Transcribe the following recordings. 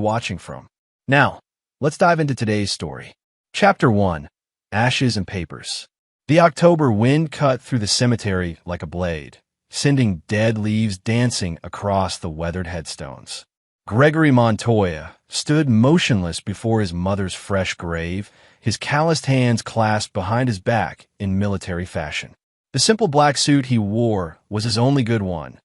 watching from. Now, let's dive into today's story. Chapter 1. Ashes and Papers. The October wind cut through the cemetery like a blade, sending dead leaves dancing across the weathered headstones. Gregory Montoya stood motionless before his mother's fresh grave, his calloused hands clasped behind his back in military fashion. The simple black suit he wore was his only good one,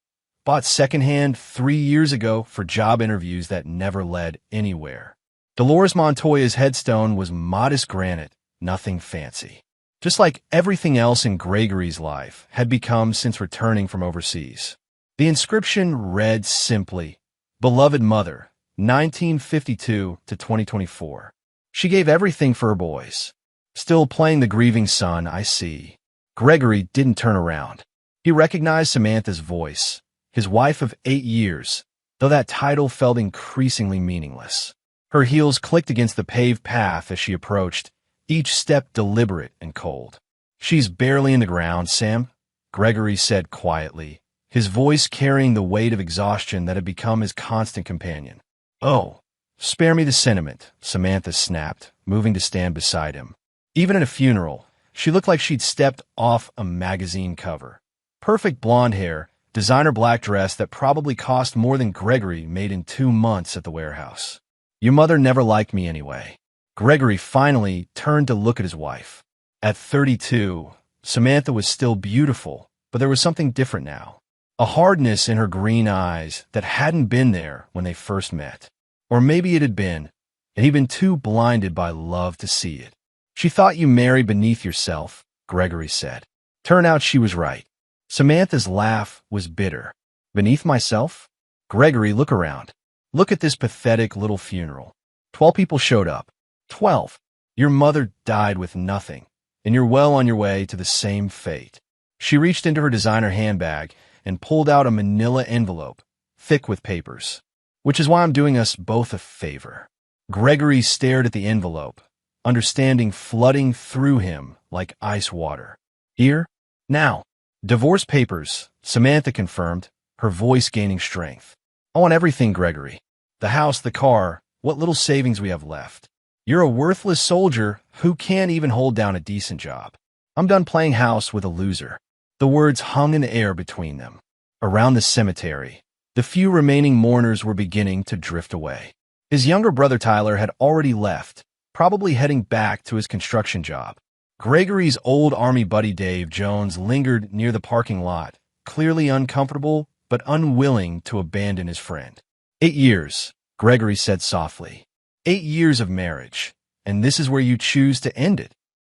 bought secondhand 3 years ago for job interviews that never led anywhere. Dolores Montoya's headstone was modest granite, nothing fancy. Just like everything else in Gregory's life had become since returning from overseas. The inscription read simply, "Beloved Mother, 1952 to 2024. She gave everything for her boys. Still playing the grieving son, I see." Gregory didn't turn around. He recognized Samantha's voice, his wife of 8 years, though that title felt increasingly meaningless. Her heels clicked against the paved path as she approached, each step deliberate and cold. "She's barely in the ground, Sam," Gregory said quietly, his voice carrying the weight of exhaustion that had become his constant companion. "Oh, spare me the sentiment," Samantha snapped, moving to stand beside him. Even at a funeral, she looked like she'd stepped off a magazine cover. Perfect blonde hair, designer black dress that probably cost more than Gregory made in 2 months at the warehouse. "Your mother never liked me anyway." Gregory finally turned to look at his wife. At 32, Samantha was still beautiful, but there was something different now. A hardness in her green eyes that hadn't been there when they first met. Or maybe it had been, and he'd been too blinded by love to see it. "She thought you married beneath yourself," Gregory said. Turned out she was right. Samantha's laugh was bitter. "Beneath myself?" "Gregory, look around. Look at this pathetic little funeral. 12 people showed up. 12. Your mother died with nothing, and you're well on your way to the same fate." She reached into her designer handbag and pulled out a manila envelope, thick with papers. "Which is why I'm doing us both a favor." Gregory stared at the envelope, understanding flooding through him like ice water. "Here? Now." "Divorce papers," Samantha confirmed, her voice gaining strength. "I want everything, Gregory. The house, the car, what little savings we have left. You're a worthless soldier who can't even hold down a decent job. I'm done playing house with a loser." The words hung in the air between them. Around the cemetery, the few remaining mourners were beginning to drift away. His younger brother Tyler had already left, probably heading back to his construction job. Gregory's old Army buddy Dave Jones lingered near the parking lot, clearly uncomfortable but unwilling to abandon his friend. 8 years, Gregory said softly. 8 years of marriage, and this is where you choose to end it.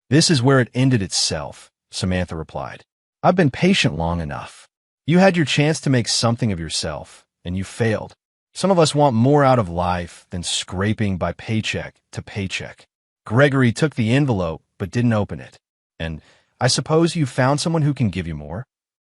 "This is where it ended itself," Samantha replied. "I've been patient long enough. You had your chance to make something of yourself, and you failed. Some of us want more out of life than scraping by paycheck to paycheck." Gregory took the envelope but didn't open it. "And I suppose you found someone who can give you more?"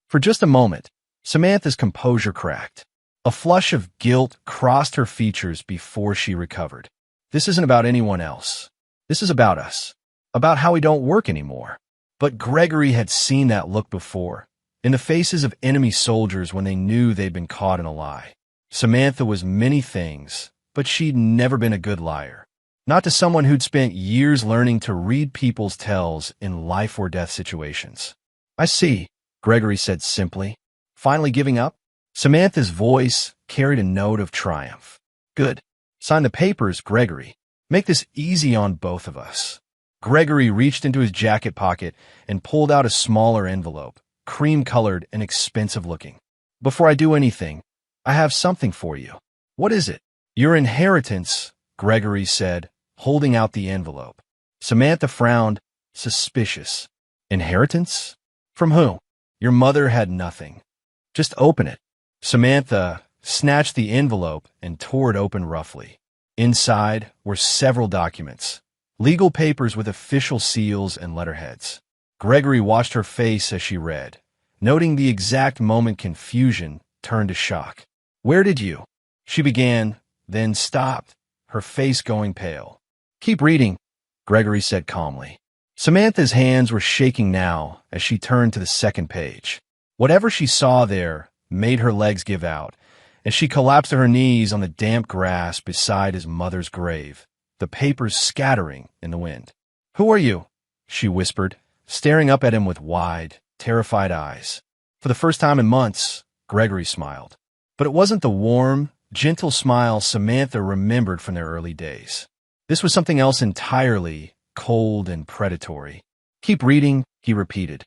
For just a moment, Samantha's composure cracked. A flush of guilt crossed her features before she recovered. "This isn't about anyone else. This is about us. About how we don't work anymore." But Gregory had seen that look before, in the faces of enemy soldiers when they knew they'd been caught in a lie. Samantha was many things, but she'd never been a good liar. Not to someone who'd spent years learning to read people's tells in life-or-death situations. "I see," Gregory said simply, finally giving up. Samantha's voice carried a note of triumph. "Good. Sign the papers, Gregory. Make this easy on both of us." Gregory reached into his jacket pocket and pulled out a smaller envelope, cream-colored and expensive-looking. "Before I do anything, I have something for you." "What is it?" "Your inheritance," Gregory said, holding out the envelope. Samantha frowned, suspicious. "Inheritance? From who?" "Your mother had nothing. Just open it." Samantha snatched the envelope and tore it open roughly. Inside were several documents, legal papers with official seals and letterheads. Gregory watched her face as she read, noting the exact moment confusion turned to shock. "Where did you?" she began, then stopped, her face going pale. "Keep reading," Gregory said calmly. Samantha's hands were shaking now as she turned to the second page. Whatever she saw there made her legs give out, as she collapsed to her knees on the damp grass beside his mother's grave, the papers scattering in the wind. "Who are you?" she whispered, staring up at him with wide, terrified eyes. For the first time in months, Gregory smiled. But it wasn't the warm, gentle smile Samantha remembered from their early days. This was something else entirely, cold and predatory. "Keep reading," he repeated.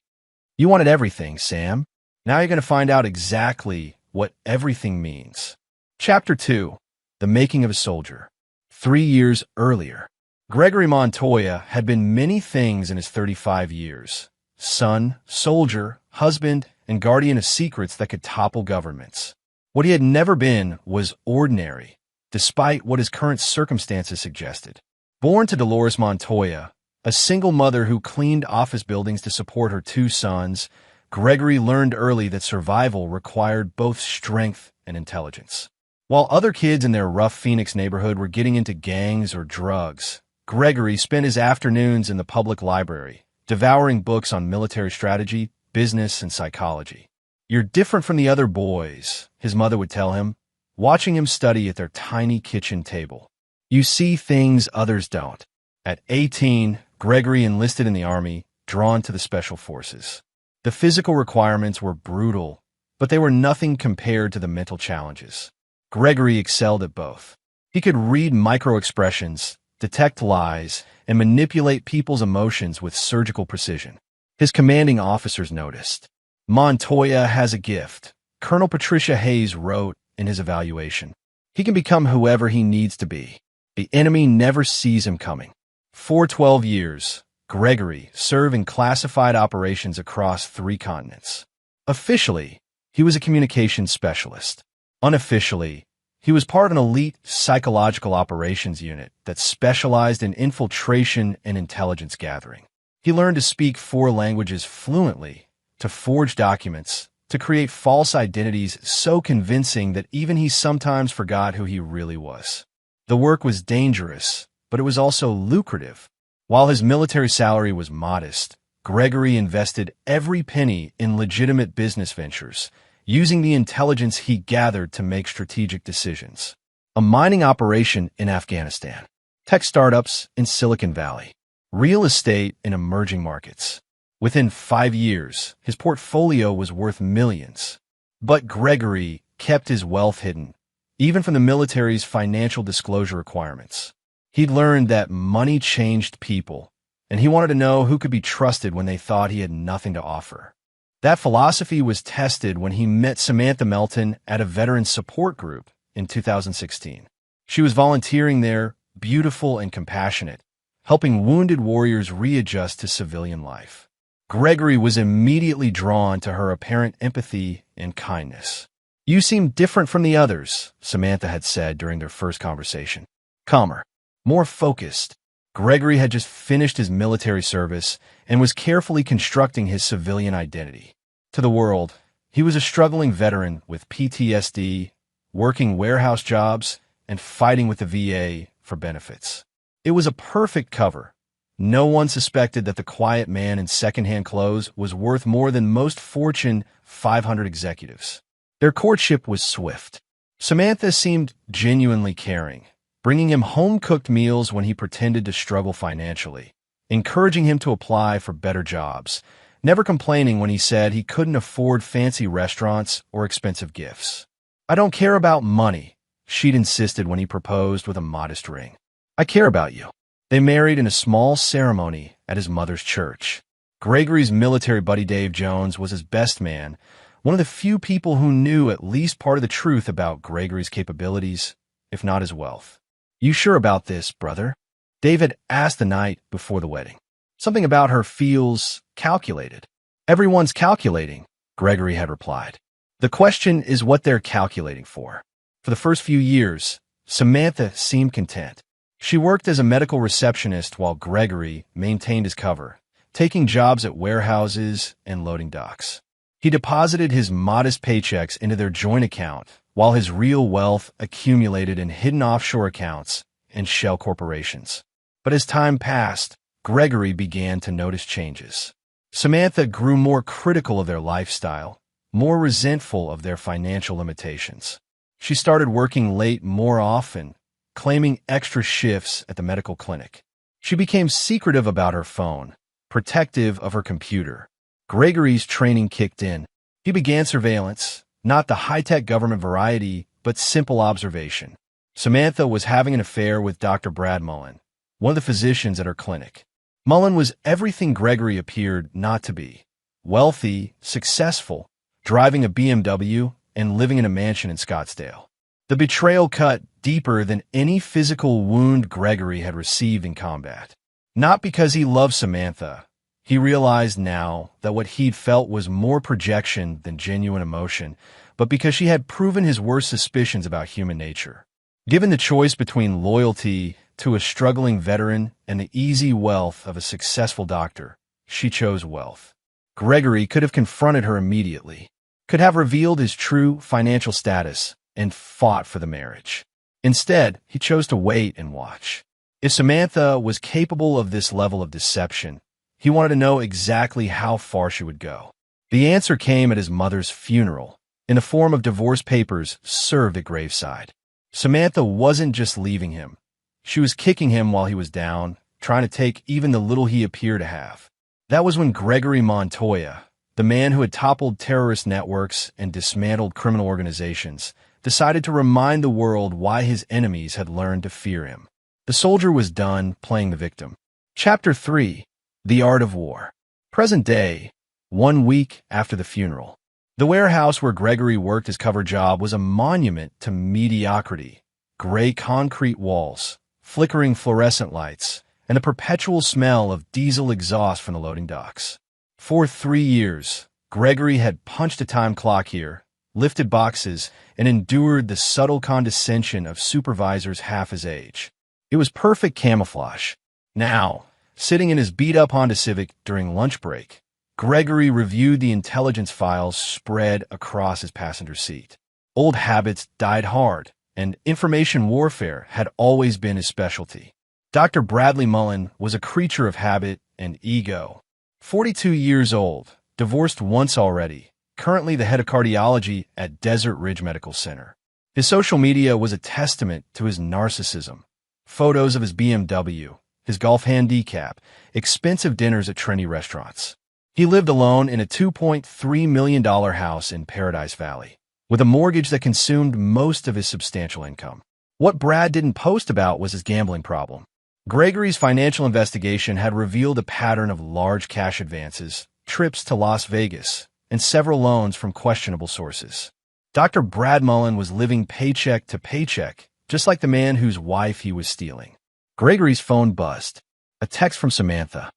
"You wanted everything, Sam. Now you're going to find out exactly what everything means." Chapter 2. The Making of a Soldier. 3 years earlier, Gregory Montoya had been many things in his 35 years. Son, soldier, husband, and guardian of secrets that could topple governments. What he had never been was ordinary, despite what his current circumstances suggested. Born to Dolores Montoya, a single mother who cleaned office buildings to support her 2 sons, Gregory learned early that survival required both strength and intelligence. While other kids in their rough Phoenix neighborhood were getting into gangs or drugs, Gregory spent his afternoons in the public library, devouring books on military strategy, business, and psychology. "You're different from the other boys," his mother would tell him, watching him study at their tiny kitchen table. "You see things others don't." At 18, Gregory enlisted in the Army, drawn to the Special Forces. The physical requirements were brutal, but they were nothing compared to the mental challenges. Gregory excelled at both. He could read micro-expressions, detect lies, and manipulate people's emotions with surgical precision. His commanding officers noticed. "Montoya has a gift," Colonel Patricia Hayes wrote in his evaluation. "He can become whoever he needs to be. The enemy never sees him coming." For 12 years, Gregory served in classified operations across 3 continents. Officially, he was a communications specialist. Unofficially, he was part of an elite psychological operations unit that specialized in infiltration and intelligence gathering. He learned to speak 4 languages fluently, to forge documents, to create false identities so convincing that even he sometimes forgot who he really was. The work was dangerous, but it was also lucrative. While his military salary was modest, Gregory invested every penny in legitimate business ventures, using the intelligence he gathered to make strategic decisions. A mining operation in Afghanistan, tech startups in Silicon Valley, real estate in emerging markets. Within 5 years, his portfolio was worth millions. But Gregory kept his wealth hidden, even from the military's financial disclosure requirements. He'd learned that money changed people, and he wanted to know who could be trusted when they thought he had nothing to offer. That philosophy was tested when he met Samantha Melton at a veteran support group in 2016. She was volunteering there, beautiful and compassionate, helping wounded warriors readjust to civilian life. Gregory was immediately drawn to her apparent empathy and kindness. "You seem different from the others," Samantha had said during their first conversation. Calmer, more focused. Gregory had just finished his military service and was carefully constructing his civilian identity. To the world, he was a struggling veteran with PTSD, working warehouse jobs, and fighting with the VA for benefits. It was a perfect cover. No one suspected that the quiet man in secondhand clothes was worth more than most Fortune 500 executives. Their courtship was swift. Samantha seemed genuinely caring, bringing him home-cooked meals when he pretended to struggle financially, encouraging him to apply for better jobs, never complaining when he said he couldn't afford fancy restaurants or expensive gifts. "I don't care about money," she'd insisted when he proposed with a modest ring. "I care about you." They married in a small ceremony at his mother's church. Gregory's military buddy Dave Jones was his best man, one of the few people who knew at least part of the truth about Gregory's capabilities, if not his wealth. "You sure about this, brother?" Dave had asked the night before the wedding. "Something about her feels calculated." "Everyone's calculating," Gregory had replied. "The question is what they're calculating for." For the first few years, Samantha seemed content. She worked as a medical receptionist while Gregory maintained his cover, taking jobs at warehouses and loading docks. He deposited his modest paychecks into their joint account, while his real wealth accumulated in hidden offshore accounts and shell corporations. But as time passed, Gregory began to notice changes. Samantha grew more critical of their lifestyle, more resentful of their financial limitations. She started working late more often, claiming extra shifts at the medical clinic. She became secretive about her phone, protective of her computer. Gregory's training kicked in. He began surveillance, not the high-tech government variety, but simple observation. Samantha was having an affair with Dr. Brad Mullen, one of the physicians at her clinic. Mullen was everything Gregory appeared not to be. Wealthy, successful, driving a BMW, and living in a mansion in Scottsdale. The betrayal cut deeper than any physical wound Gregory had received in combat. Not because he loved Samantha. He realized now that what he'd felt was more projection than genuine emotion, but because she had proven his worst suspicions about human nature. Given the choice between loyalty to a struggling veteran and the easy wealth of a successful doctor, she chose wealth. Gregory could have confronted her immediately, could have revealed his true financial status, and fought for the marriage. Instead, he chose to wait and watch. If Samantha was capable of this level of deception, he wanted to know exactly how far she would go. The answer came at his mother's funeral, in the form of divorce papers served at graveside. Samantha wasn't just leaving him. She was kicking him while he was down, trying to take even the little he appeared to have. That was when Gregory Montoya, the man who had toppled terrorist networks and dismantled criminal organizations, decided to remind the world why his enemies had learned to fear him. The soldier was done playing the victim. Chapter 3. The Art of War. Present day, 1 week after the funeral. The warehouse where Gregory worked his cover job was a monument to mediocrity. Gray concrete walls, flickering fluorescent lights, and a perpetual smell of diesel exhaust from the loading docks. For 3 years, Gregory had punched a time clock here, lifted boxes, and endured the subtle condescension of supervisors half his age. It was perfect camouflage. Now, sitting in his beat-up Honda Civic during lunch break, Gregory reviewed the intelligence files spread across his passenger seat. Old habits died hard, and information warfare had always been his specialty. Dr. Bradley Mullen was a creature of habit and ego. 42 years old, divorced once already, currently the head of cardiology at Desert Ridge Medical Center. His social media was a testament to his narcissism. Photos of his BMW, his golf handicap, expensive dinners at trendy restaurants. He lived alone in a $2.3 million house in Paradise Valley, with a mortgage that consumed most of his substantial income. What Brad didn't post about was his gambling problem. Gregory's financial investigation had revealed a pattern of large cash advances, trips to Las Vegas, and several loans from questionable sources. Dr. Brad Mullen was living paycheck to paycheck, just like the man whose wife he was stealing. Gregory's phone buzzed. A text from Samantha.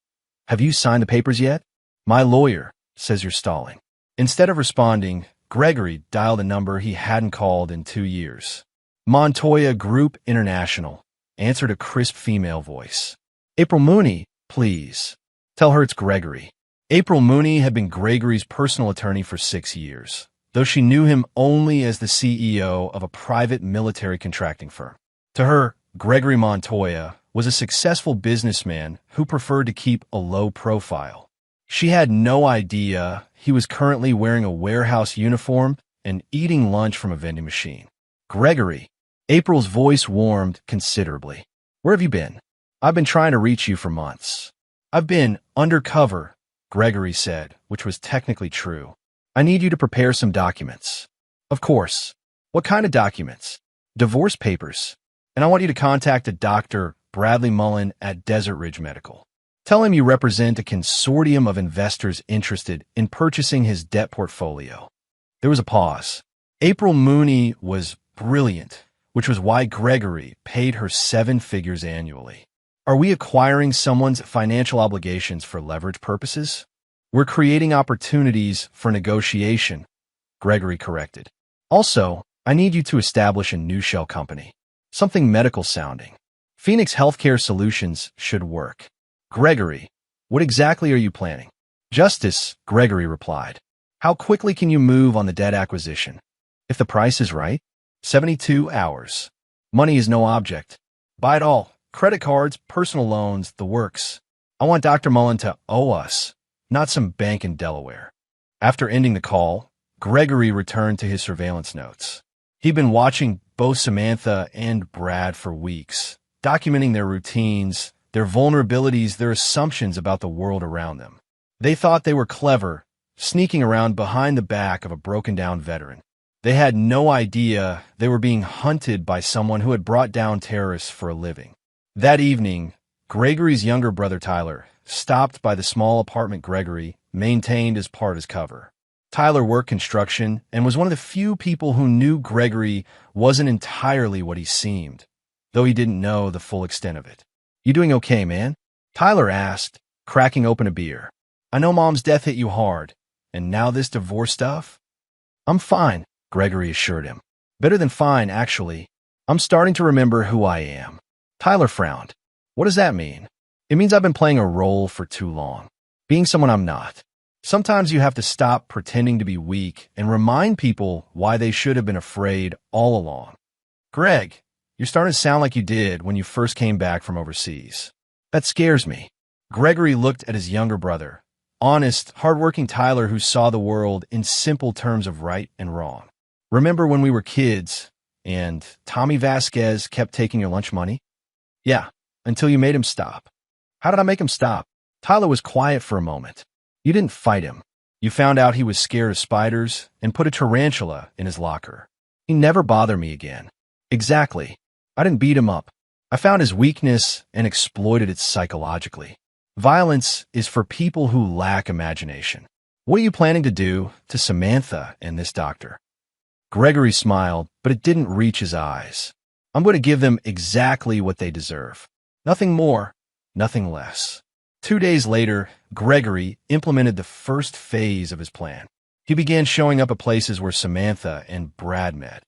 "Have you signed the papers yet? My lawyer says you're stalling." Instead of responding, Gregory dialed a number he hadn't called in 2 years. Montoya Group International, answered a crisp female voice. "April Mooney, please. Tell her it's Gregory." April Mooney had been Gregory's personal attorney for 6 years, though she knew him only as the CEO of a private military contracting firm. To her, Gregory Montoya was a successful businessman who preferred to keep a low profile. She had no idea he was currently wearing a warehouse uniform and eating lunch from a vending machine. "Gregory." April's voice warmed considerably. "Where have you been? I've been trying to reach you for months." "I've been undercover," Gregory said, which was technically true. "I need you to prepare some documents." "Of course." "What kind of documents?" "Divorce papers. And I want you to contact a Dr. Bradley Mullen at Desert Ridge Medical. Tell him you represent a consortium of investors interested in purchasing his debt portfolio." There was a pause. April Mooney was brilliant, which was why Gregory paid her 7 figures annually. "Are we acquiring someone's financial obligations for leverage purposes?" "We're creating opportunities for negotiation," Gregory corrected. "Also, I need you to establish a new shell company. Something medical sounding. Phoenix Healthcare Solutions should work." "Gregory, what exactly are you planning?" "Justice," Gregory replied. "How quickly can you move on the debt acquisition?" "If the price is right, 72 hours. Money is no object. Buy it all. Credit cards, personal loans, the works. I want Dr. Mullen to owe us, not some bank in Delaware." After ending the call, Gregory returned to his surveillance notes. He'd been watching both Samantha and Brad for weeks, documenting their routines, their vulnerabilities, their assumptions about the world around them. They thought they were clever, sneaking around behind the back of a broken-down veteran. They had no idea they were being hunted by someone who had brought down terrorists for a living. That evening, Gregory's younger brother Tyler stopped by the small apartment Gregory maintained as part of his cover. Tyler worked construction and was one of the few people who knew Gregory wasn't entirely what he seemed, though he didn't know the full extent of it. "You doing okay, man?" Tyler asked, cracking open a beer. "I know Mom's death hit you hard, and now this divorce stuff?" "I'm fine," Gregory assured him. "Better than fine, actually. I'm starting to remember who I am." Tyler frowned. "What does that mean?" "It means I've been playing a role for too long, being someone I'm not. Sometimes you have to stop pretending to be weak and remind people why they should have been afraid all along." "Greg, you're starting to sound like you did when you first came back from overseas." "That scares me." Gregory looked at his younger brother, honest, hardworking Tyler who saw the world in simple terms of right and wrong. "Remember when we were kids and Tommy Vasquez kept taking your lunch money?" "Yeah, until you made him stop." "How did I make him stop?" Tyler was quiet for a moment. "You didn't fight him. You found out he was scared of spiders and put a tarantula in his locker. He never bothered me again." "Exactly. I didn't beat him up. I found his weakness and exploited it psychologically. Violence is for people who lack imagination." "What are you planning to do to Samantha and this doctor?" Gregory smiled, but it didn't reach his eyes. "I'm going to give them exactly what they deserve. Nothing more, nothing less." 2 days later, Gregory implemented the first phase of his plan. He began showing up at places where Samantha and Brad met,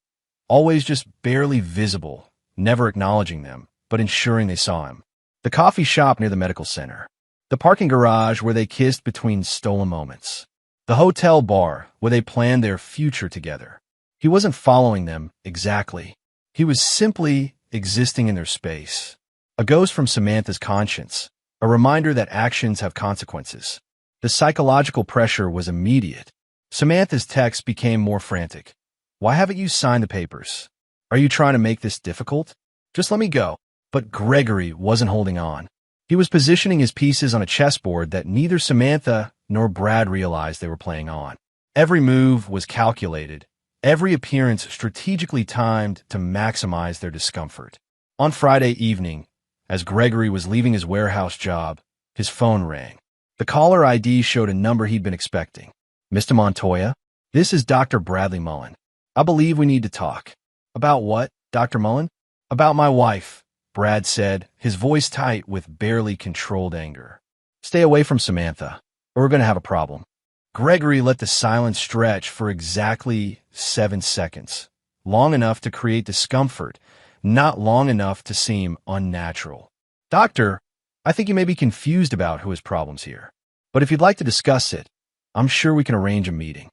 always just barely visible, never acknowledging them, but ensuring they saw him. The coffee shop near the medical center. The parking garage where they kissed between stolen moments. The hotel bar where they planned their future together. He wasn't following them exactly. He was simply existing in their space. A ghost from Samantha's conscience, a reminder that actions have consequences. The psychological pressure was immediate. Samantha's text became more frantic. "Why haven't you signed the papers? Are you trying to make this difficult? Just let me go." But Gregory wasn't holding on. He was positioning his pieces on a chessboard that neither Samantha nor Brad realized they were playing on. Every move was calculated, every appearance strategically timed to maximize their discomfort. On Friday evening, as Gregory was leaving his warehouse job, his phone rang. The caller ID showed a number he'd been expecting. "Mr. Montoya, this is Dr. Bradley Mullen. I believe we need to talk." "About what, Dr. Mullen?" "About my wife," Brad said, his voice tight with barely controlled anger. "Stay away from Samantha, or we're going to have a problem." Gregory let the silence stretch for exactly 7 seconds, long enough to create discomfort, not long enough to seem unnatural. "Doctor, I think you may be confused about who has problems here. But if you'd like to discuss it, I'm sure we can arrange a meeting."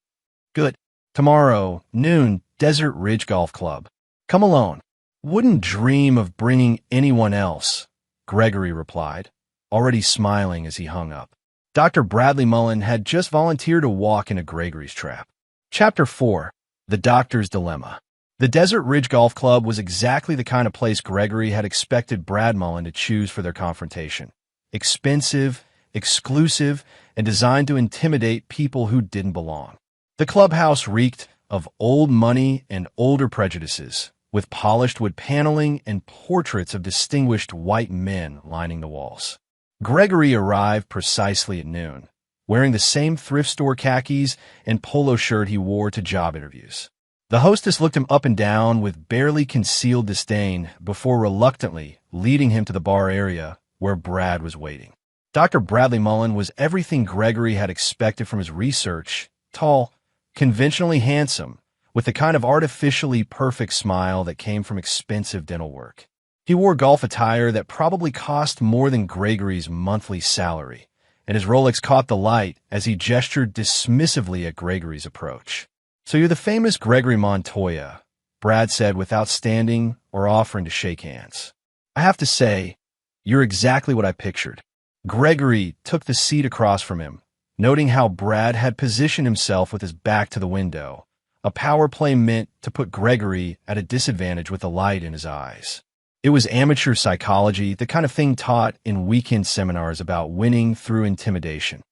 "Good. Tomorrow, noon, Desert Ridge Golf Club. Come alone." "Wouldn't dream of bringing anyone else," Gregory replied, already smiling as he hung up. Dr. Bradley Mullen had just volunteered to walk into Gregory's trap. Chapter 4. The Doctor's Dilemma. The Desert Ridge Golf Club was exactly the kind of place Gregory had expected Brad Mullen to choose for their confrontation. Expensive, exclusive, and designed to intimidate people who didn't belong. The clubhouse reeked of old money and older prejudices, with polished wood paneling and portraits of distinguished white men lining the walls. Gregory arrived precisely at noon, wearing the same thrift store khakis and polo shirt he wore to job interviews. The hostess looked him up and down with barely concealed disdain before reluctantly leading him to the bar area where Brad was waiting. Dr. Bradley Mullen was everything Gregory had expected from his research: tall, conventionally handsome, with the kind of artificially perfect smile that came from expensive dental work. He wore golf attire that probably cost more than Gregory's monthly salary, and his Rolex caught the light as he gestured dismissively at Gregory's approach. "So you're the famous Gregory Montoya," Brad said without standing or offering to shake hands. "I have to say, you're exactly what I pictured." Gregory took the seat across from him, noting how Brad had positioned himself with his back to the window, a power play meant to put Gregory at a disadvantage with a light in his eyes. It was amateur psychology, the kind of thing taught in weekend seminars about winning through intimidation.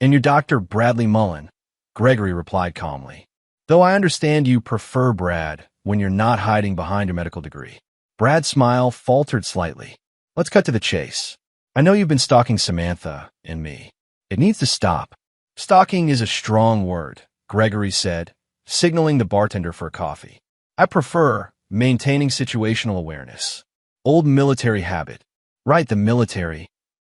"And your Dr. Bradley Mullen," Gregory replied calmly. "Though I understand you prefer Brad when you're not hiding behind your medical degree." Brad's smile faltered slightly. "Let's cut to the chase. I know you've been stalking Samantha and me. It needs to stop." "Stalking is a strong word," Gregory said, signaling the bartender for a coffee. "I prefer maintaining situational awareness. Old military habit." "Right, the military."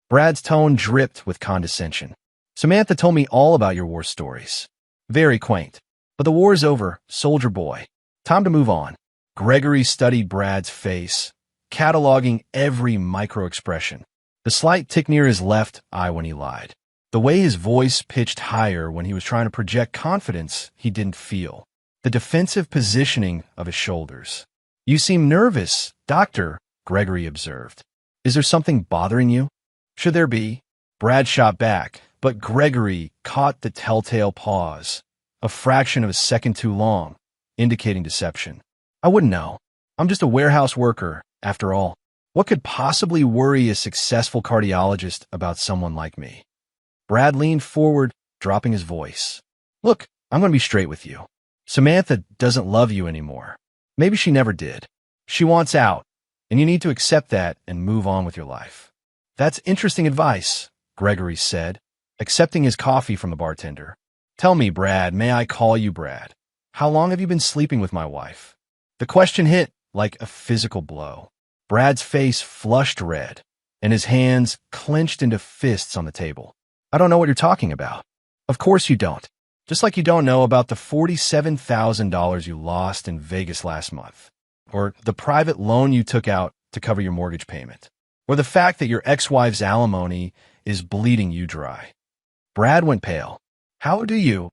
Brad's tone dripped with condescension. "Samantha told me all about your war stories. Very quaint. But the war's over, soldier boy. Time to move on." Gregory studied Brad's face, cataloging every micro-expression. The slight tick near his left eye when he lied. The way his voice pitched higher when he was trying to project confidence he didn't feel. The defensive positioning of his shoulders. "You seem nervous, doctor," Gregory observed. "Is there something bothering you?" "Should there be?" Brad shot back, but Gregory caught the telltale pause, a fraction of a second too long, indicating deception. "I wouldn't know. I'm just a warehouse worker, after all. What could possibly worry a successful cardiologist about someone like me?" Brad leaned forward, dropping his voice. "Look, I'm going to be straight with you. Samantha doesn't love you anymore. Maybe she never did. She wants out, and you need to accept that and move on with your life." "That's interesting advice," Gregory said, accepting his coffee from the bartender. "Tell me, Brad, may I call you Brad? How long have you been sleeping with my wife?" The question hit like a physical blow. Brad's face flushed red, and his hands clenched into fists on the table. "I don't know what you're talking about." "Of course you don't. Just like you don't know about the $47,000 you lost in Vegas last month, or the private loan you took out to cover your mortgage payment, or the fact that your ex-wife's alimony is bleeding you dry." Brad went pale. How do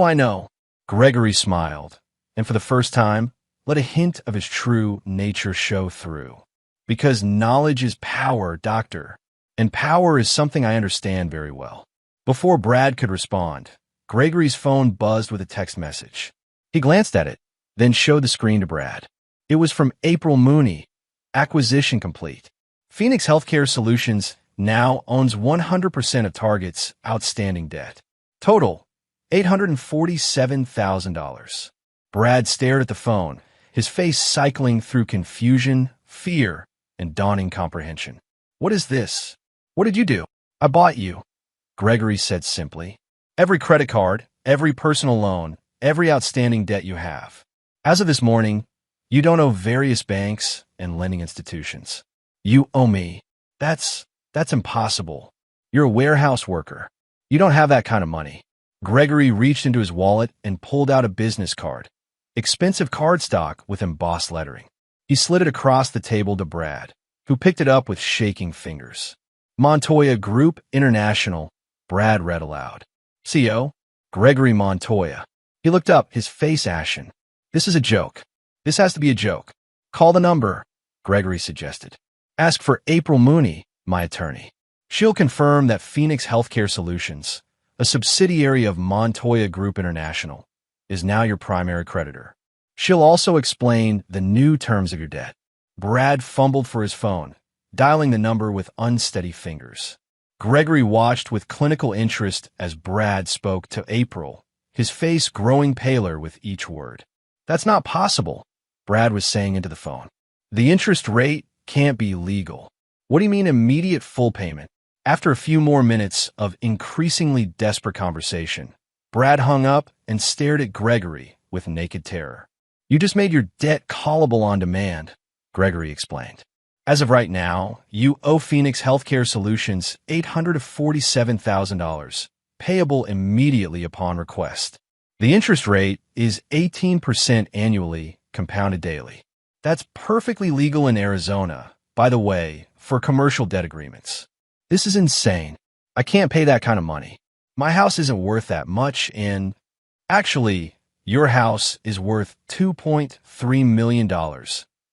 I know?" Gregory smiled, and for the first time, let a hint of his true nature show through. "Because knowledge is power, doctor, and power is something I understand very well." Before Brad could respond, Gregory's phone buzzed with a text message. He glanced at it, then showed the screen to Brad. It was from April Mooney. Acquisition complete. Phoenix Healthcare Solutions now owns 100% of Target's outstanding debt. Total, $847,000. Brad stared at the phone, his face cycling through confusion, fear, and dawning comprehension. "What is this? What did you do?" "I bought you," Gregory said simply. "Every credit card, every personal loan, every outstanding debt you have. As of this morning, you don't owe various banks and lending institutions. You owe me. That's impossible. You're a warehouse worker. You don't have that kind of money." Gregory reached into his wallet and pulled out a business card. Expensive cardstock with embossed lettering. He slid it across the table to Brad, who picked it up with shaking fingers. "Montoya Group International," Brad read aloud. "CO? Gregory Montoya." He looked up, his face ashen. "This is a joke. This has to be a joke. Call the number," Gregory suggested. "Ask for April Mooney, my attorney. She'll confirm that Phoenix Healthcare Solutions, a subsidiary of Montoya Group International, is now your primary creditor. She'll also explain the new terms of your debt." Brad fumbled for his phone, dialing the number with unsteady fingers. Gregory watched with clinical interest as Brad spoke to April, his face growing paler with each word. "That's not possible," Brad was saying into the phone. "The interest rate can't be legal." "What do you mean immediate full payment?" After a few more minutes of increasingly desperate conversation, Brad hung up and stared at Gregory with naked terror. "You just made your debt callable on demand," Gregory explained. "As of right now, you owe Phoenix Healthcare Solutions $847,000, payable immediately upon request. The interest rate is 18% annually, compounded daily. That's perfectly legal in Arizona, by the way, for commercial debt agreements. This is insane. I can't pay that kind of money. My house isn't worth that much, and actually, your house is worth $2.3 million,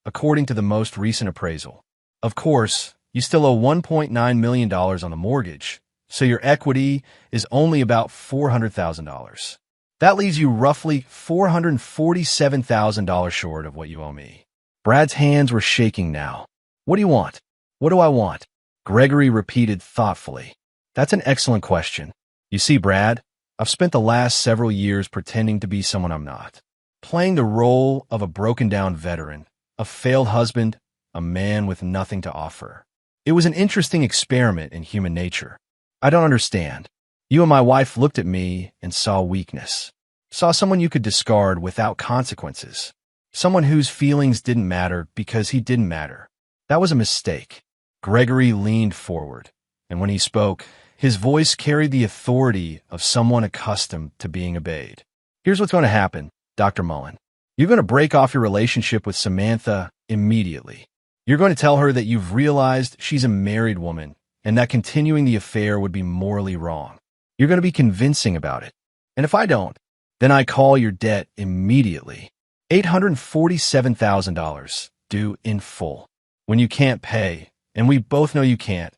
according to the most recent appraisal. Of course, you still owe $1.9 million on the mortgage, so your equity is only about $400,000. That leaves you roughly $447,000 short of what you owe me. Brad's hands were shaking now. What do you want? What do I want? Gregory repeated thoughtfully. That's an excellent question. You see, Brad, I've spent the last several years pretending to be someone I'm not. Playing the role of a broken-down veteran, a failed husband, a man with nothing to offer. It was an interesting experiment in human nature. I don't understand. You and my wife looked at me and saw weakness. Saw someone you could discard without consequences. Someone whose feelings didn't matter because he didn't matter. That was a mistake. Gregory leaned forward, and when he spoke, his voice carried the authority of someone accustomed to being obeyed. Here's what's going to happen, Dr. Mullen. You're going to break off your relationship with Samantha immediately. You're going to tell her that you've realized she's a married woman and that continuing the affair would be morally wrong. You're going to be convincing about it. And if I don't, then I call your debt immediately. $847,000 due in full. When you can't pay, and we both know you can't,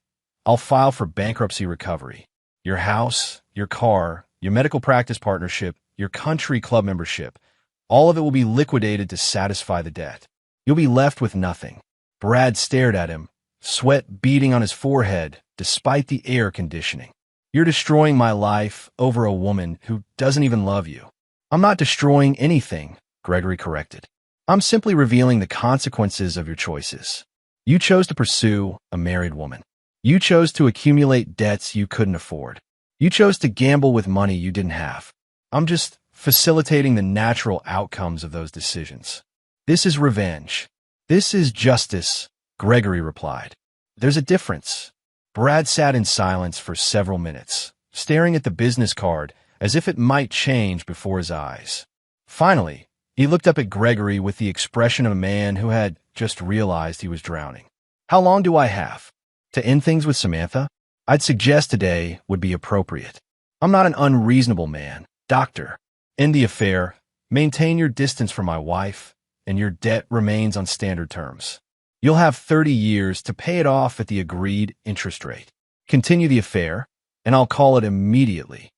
I'll file for bankruptcy recovery. Your house, your car, your medical practice partnership, your country club membership, all of it will be liquidated to satisfy the debt. You'll be left with nothing. Brad stared at him, sweat beading on his forehead despite the air conditioning. You're destroying my life over a woman who doesn't even love you. I'm not destroying anything, Gregory corrected. I'm simply revealing the consequences of your choices. You chose to pursue a married woman. You chose to accumulate debts you couldn't afford. You chose to gamble with money you didn't have. I'm just facilitating the natural outcomes of those decisions. This is revenge. This is justice, Gregory replied. There's a difference. Brad sat in silence for several minutes, staring at the business card as if it might change before his eyes. Finally, he looked up at Gregory with the expression of a man who had just realized he was drowning. How long do I have? To end things with Samantha? I'd suggest today would be appropriate. I'm not an unreasonable man, doctor. End the affair, maintain your distance from my wife, and your debt remains on standard terms. You'll have 30 years to pay it off at the agreed interest rate. Continue the affair, and I'll call it immediately.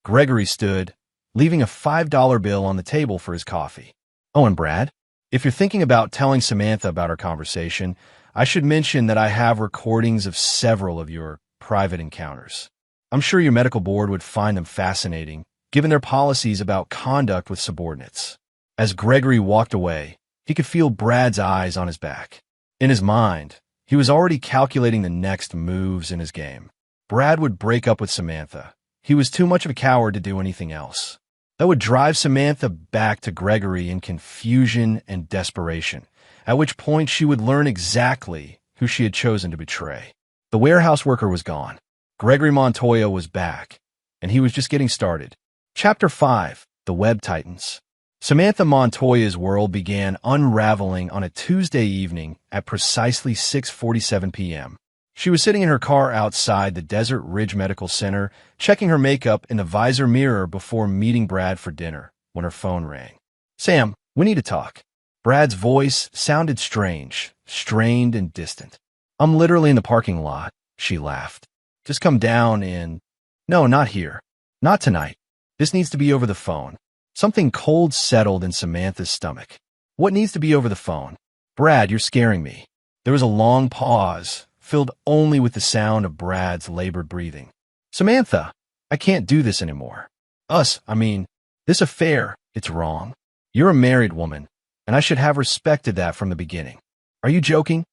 Gregory stood, leaving a $5 bill on the table for his coffee. Oh, and Brad, if you're thinking about telling Samantha about our conversation, I should mention that I have recordings of several of your private encounters. I'm sure your medical board would find them fascinating, given their policies about conduct with subordinates. As Gregory walked away, he could feel Brad's eyes on his back. In his mind, he was already calculating the next moves in his game. Brad would break up with Samantha. He was too much of a coward to do anything else. That would drive Samantha back to Gregory in confusion and desperation, at which point she would learn exactly who she had chosen to betray. The warehouse worker was gone. Gregory Montoya was back, and he was just getting started. Chapter 5, The Web Titans. Samantha Montoya's world began unraveling on a Tuesday evening at precisely 6:47 p.m. She was sitting in her car outside the Desert Ridge Medical Center, checking her makeup in the visor mirror before meeting Brad for dinner, when her phone rang. Sam, we need to talk. Brad's voice sounded strange, strained and distant. I'm literally in the parking lot, she laughed. Just come down in... No, not here. Not tonight. This needs to be over the phone. Something cold settled in Samantha's stomach. What needs to be over the phone? Brad, you're scaring me. There was a long pause, filled only with the sound of Brad's labored breathing. Samantha, I can't do this anymore. This affair, it's wrong. You're a married woman, and I should have respected that from the beginning. Are you joking?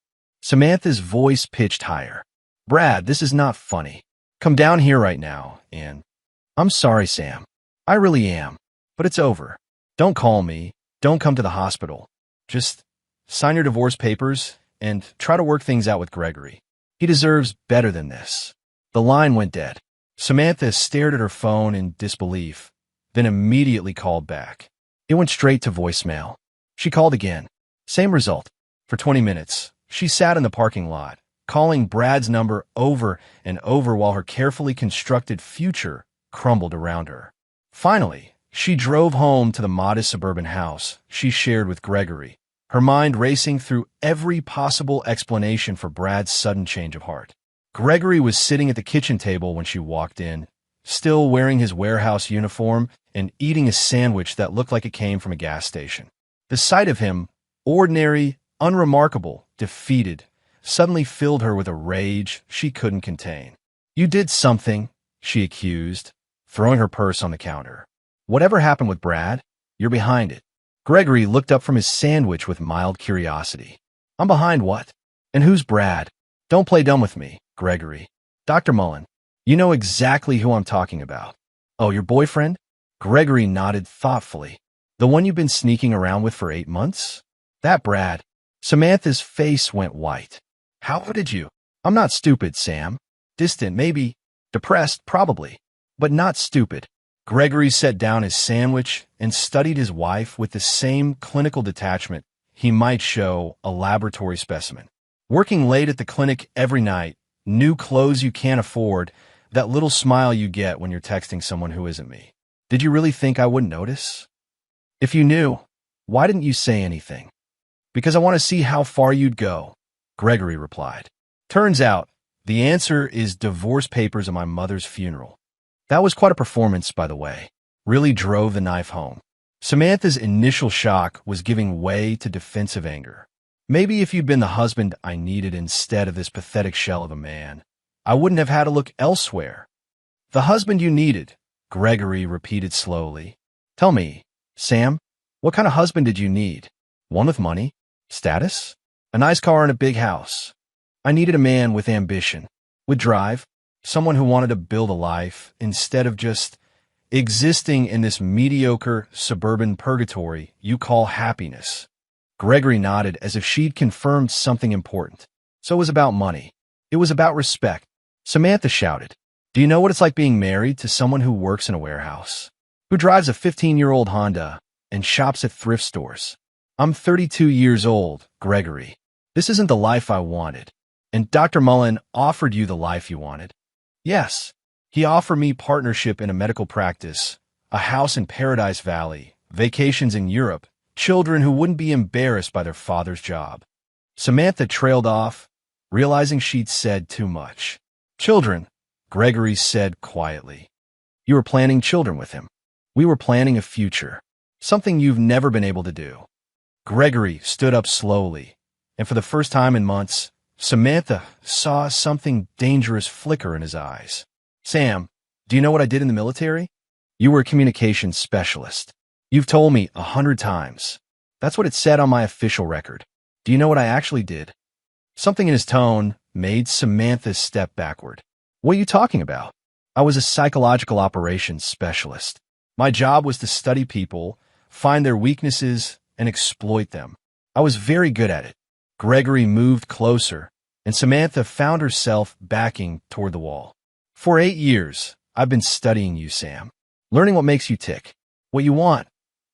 Samantha's voice pitched higher. Brad, this is not funny. Come down here right now, and... I'm sorry, Sam. I really am. But it's over. Don't call me. Don't come to the hospital. Just sign your divorce papers and try to work things out with Gregory. He deserves better than this. The line went dead. Samantha stared at her phone in disbelief, then immediately called back. It went straight to voicemail. She called again. Same result. For 20 minutes, she sat in the parking lot, calling Brad's number over and over while her carefully constructed future crumbled around her. Finally, she drove home to the modest suburban house she shared with Gregory, her mind racing through every possible explanation for Brad's sudden change of heart. Gregory was sitting at the kitchen table when she walked in, still wearing his warehouse uniform and eating a sandwich that looked like it came from a gas station. The sight of him, ordinary, unremarkable, defeated, suddenly filled her with a rage she couldn't contain. "You did something," she accused, throwing her purse on the counter. "Whatever happened with Brad, you're behind it." Gregory looked up from his sandwich with mild curiosity. "I'm behind what? And who's Brad?" "Don't play dumb with me, Gregory. Dr. Mullen, you know exactly who I'm talking about." "Oh, your boyfriend?" Gregory nodded thoughtfully. "The one you've been sneaking around with for 8 months? That Brad." Samantha's face went white. "How did you?" "I'm not stupid, Sam. Distant, maybe. Depressed, probably. But not stupid." Gregory set down his sandwich and studied his wife with the same clinical detachment he might show a laboratory specimen. "Working late at the clinic every night, new clothes you can't afford, that little smile you get when you're texting someone who isn't me. Did you really think I wouldn't notice? If you knew, why didn't you say anything?" "Because I want to see how far you'd go," Gregory replied. "Turns out, the answer is divorce papers at my mother's funeral." That was quite a performance, by the way. Really drove the knife home. Samantha's initial shock was giving way to defensive anger. "Maybe if you'd been the husband I needed instead of this pathetic shell of a man, I wouldn't have had to look elsewhere." "The husband you needed," Gregory repeated slowly. "Tell me, Sam, what kind of husband did you need? One with money? Status? A nice car and a big house?" "I needed a man with ambition, with drive, someone who wanted to build a life instead of just existing in this mediocre suburban purgatory you call happiness." Gregory nodded as if she'd confirmed something important. "So it was about money. It was about respect." Samantha shouted, "Do you know what it's like being married to someone who works in a warehouse? Who drives a 15-year-old Honda and shops at thrift stores?" "I'm 32 years old, Gregory. This isn't the life I wanted." "And Dr. Mullen offered you the life you wanted?" "Yes. He offered me partnership in a medical practice, a house in Paradise Valley, vacations in Europe, children who wouldn't be embarrassed by their father's job." Samantha trailed off, realizing she'd said too much. "Children," Gregory said quietly. "You were planning children with him. We were planning a future, something you've never been able to do." Gregory stood up slowly, and for the first time in months, Samantha saw something dangerous flicker in his eyes. "Sam, do you know what I did in the military?" "You were a communications specialist. You've told me 100 times. That's what it said on my official record. Do you know what I actually did?" Something in his tone made Samantha step backward. "What are you talking about?" "I was a psychological operations specialist. My job was to study people, find their weaknesses, and exploit them. I was very good at it." Gregory moved closer, and Samantha found herself backing toward the wall. "For 8 years, I've been studying you, Sam. Learning what makes you tick, what you want,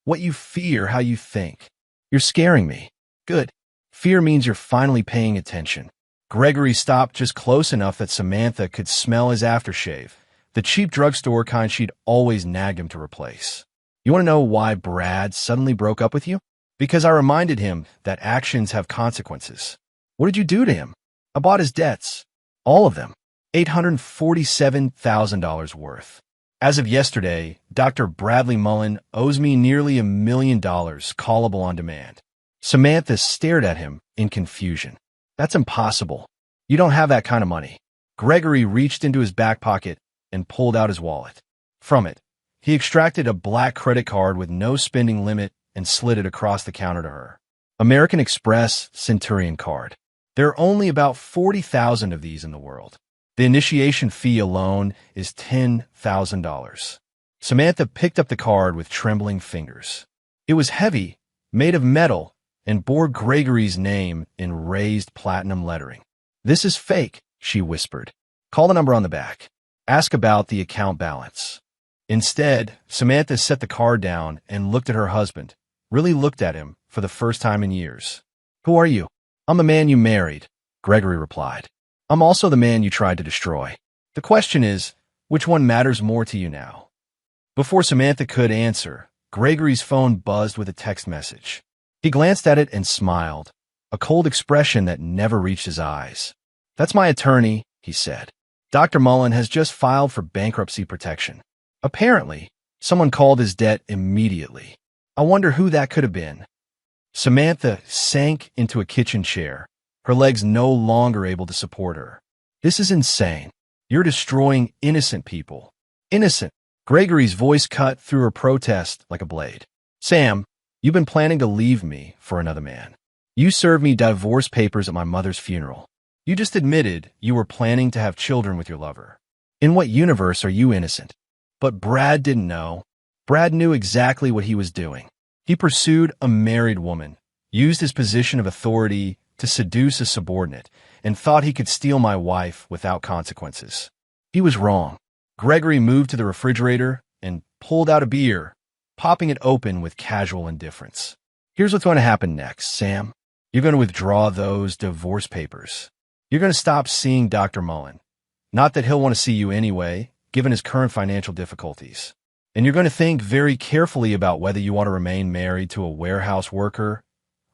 what you fear, how you think. You're scaring me." "Good. Fear means you're finally paying attention." Gregory stopped just close enough that Samantha could smell his aftershave, the cheap drugstore kind she'd always nagged him to replace. "You want to know why Brad suddenly broke up with you?" "Because I reminded him that actions have consequences." "What did you do to him?" "I bought his debts. All of them. $847,000 worth. As of yesterday, Dr. Bradley Mullen owes me nearly $1 million, callable on demand." Samantha stared at him in confusion. "That's impossible. You don't have that kind of money." Gregory reached into his back pocket and pulled out his wallet. From it, he extracted a black credit card with no spending limit and slid it across the counter to her. "American Express Centurion card. There are only about 40,000 of these in the world. The initiation fee alone is $10,000. Samantha picked up the card with trembling fingers. It was heavy, made of metal, and bore Gregory's name in raised platinum lettering. "This is fake," she whispered. "Call the number on the back. Ask about the account balance." Instead, Samantha set the card down and looked at her husband, really looked at him for the first time in years. "Who are you?" "I'm the man you married," Gregory replied. "I'm also the man you tried to destroy. The question is, which one matters more to you now?" Before Samantha could answer, Gregory's phone buzzed with a text message. He glanced at it and smiled, a cold expression that never reached his eyes. "That's my attorney," he said. Dr. Mullen has just filed for bankruptcy protection. Apparently, someone called his debt immediately. I wonder who that could have been. Samantha sank into a kitchen chair, her legs no longer able to support her. This is insane. You're destroying innocent people. Innocent. Gregory's voice cut through her protest like a blade. Sam, you've been planning to leave me for another man. You served me divorce papers at my mother's funeral. You just admitted you were planning to have children with your lover. In what universe are you innocent? But Brad didn't know. Brad knew exactly what he was doing. He pursued a married woman, used his position of authority to seduce a subordinate, and thought he could steal my wife without consequences. He was wrong. Gregory moved to the refrigerator and pulled out a beer, popping it open with casual indifference. Here's what's going to happen next, Sam. You're going to withdraw those divorce papers. You're going to stop seeing Dr. Mullen. Not that he'll want to see you anyway, given his current financial difficulties. And you're going to think very carefully about whether you want to remain married to a warehouse worker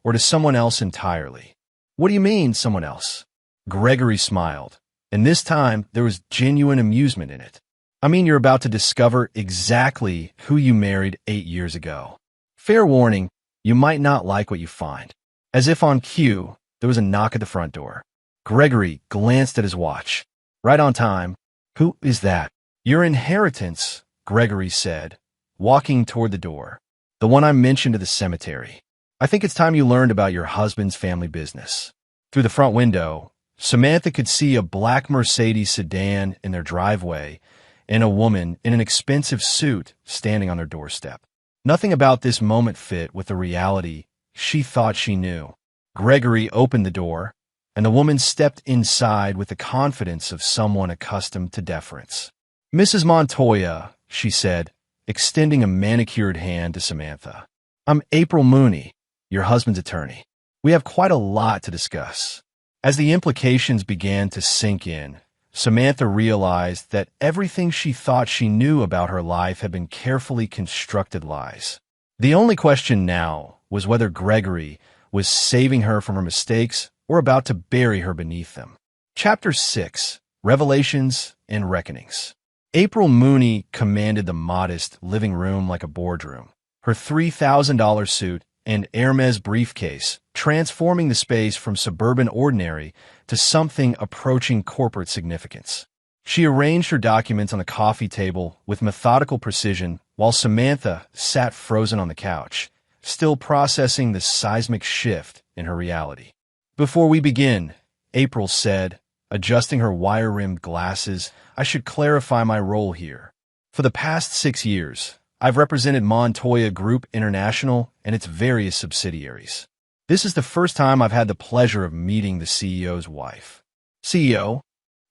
or to someone else entirely. What do you mean, someone else? Gregory smiled, and this time there was genuine amusement in it. I mean, you're about to discover exactly who you married 8 years ago. Fair warning, you might not like what you find. As if on cue, there was a knock at the front door. Gregory glanced at his watch. Right on time. Who is that? Your inheritance, Gregory said, walking toward the door. The one I mentioned at the cemetery. I think it's time you learned about your husband's family business. Through the front window, Samantha could see a black Mercedes sedan in their driveway and a woman in an expensive suit standing on their doorstep. Nothing about this moment fit with the reality she thought she knew. Gregory opened the door, and the woman stepped inside with the confidence of someone accustomed to deference. Mrs. Montoya, she said, extending a manicured hand to Samantha. I'm April Mooney, your husband's attorney. We have quite a lot to discuss. As the implications began to sink in, Samantha realized that everything she thought she knew about her life had been carefully constructed lies. The only question now was whether Gregory was saving her from her mistakes or about to bury her beneath them. Chapter 6. Revelations and Reckonings. April Mooney commanded the modest living room like a boardroom, her $3,000 suit and Hermes briefcase transforming the space from suburban ordinary to something approaching corporate significance. She arranged her documents on the coffee table with methodical precision while Samantha sat frozen on the couch, still processing the seismic shift in her reality. Before we begin, April said, adjusting her wire-rimmed glasses, I should clarify my role here. For the past 6 years, I've represented Montoya Group International and its various subsidiaries. This is the first time I've had the pleasure of meeting the CEO's wife. CEO?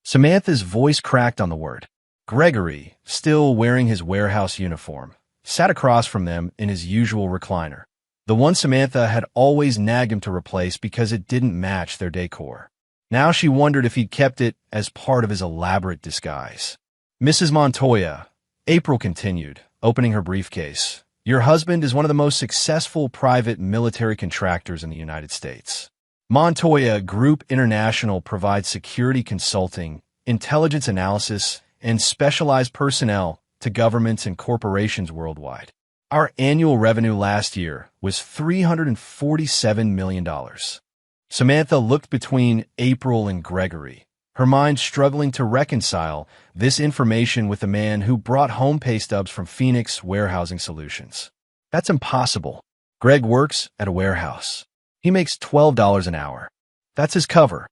Samantha's voice cracked on the word. Gregory, still wearing his warehouse uniform, sat across from them in his usual recliner. The one Samantha had always nagged him to replace because it didn't match their decor. Now she wondered if he'd kept it as part of his elaborate disguise. Mrs. Montoya, April continued, opening her briefcase. Your husband is one of the most successful private military contractors in the United States. Montoya Group International provides security consulting, intelligence analysis, and specialized personnel to governments and corporations worldwide. Our annual revenue last year was $347 million. Samantha looked between April and Gregory, her mind struggling to reconcile this information with the man who brought home pay stubs from Phoenix Warehousing Solutions. That's impossible. Greg works at a warehouse. He makes $12 an hour. That's his cover.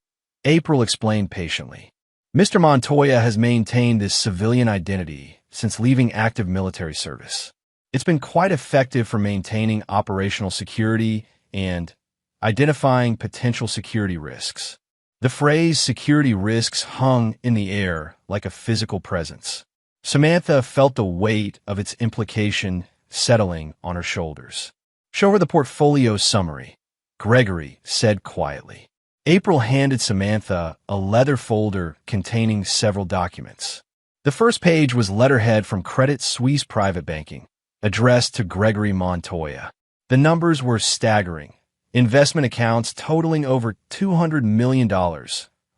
April explained patiently. Mr. Montoya has maintained this civilian identity since leaving active military service. It's been quite effective for maintaining operational security and identifying potential security risks. The phrase security risks hung in the air like a physical presence. Samantha felt the weight of its implication settling on her shoulders. Show her the portfolio summary, Gregory said quietly. April handed Samantha a leather folder containing several documents. The first page was letterhead from Credit Suisse Private Banking, addressed to Gregory Montoya. The numbers were staggering. Investment accounts totaling over $200 million,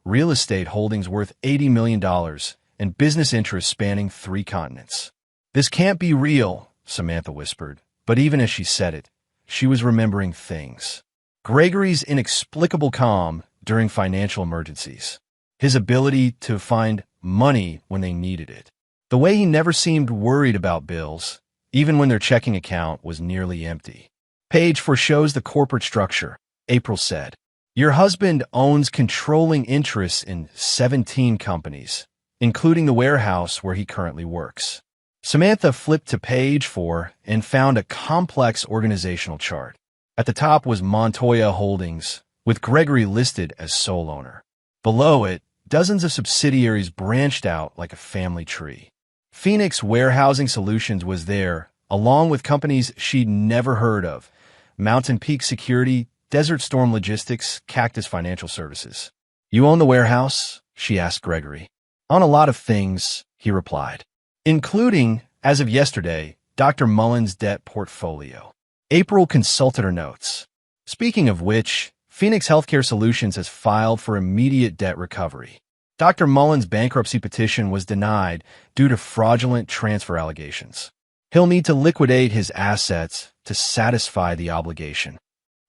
real estate holdings worth $80 million, and business interests spanning 3 continents. "This can't be real," Samantha whispered, but even as she said it, she was remembering things. Gregory's inexplicable calm during financial emergencies. His ability to find money when they needed it. The way he never seemed worried about bills, even when their checking account was nearly empty. "Page foreshows the corporate structure," April said. "Your husband owns controlling interests in 17 companies, including the warehouse where he currently works." Samantha flipped to page 4 and found a complex organizational chart. At the top was Montoya Holdings, with Gregory listed as sole owner. Below it, dozens of subsidiaries branched out like a family tree. Phoenix Warehousing Solutions was there, along with companies she'd never heard of: Mountain Peak Security, Desert Storm Logistics, Cactus Financial Services. "You own the warehouse?" she asked Gregory. "On a lot of things," he replied, "including, as of yesterday, Dr. Mullen's debt portfolio." April consulted her notes. "Speaking of which, Phoenix Healthcare Solutions has filed for immediate debt recovery. Dr. Mullen's bankruptcy petition was denied due to fraudulent transfer allegations. He'll need to liquidate his assets to satisfy the obligation."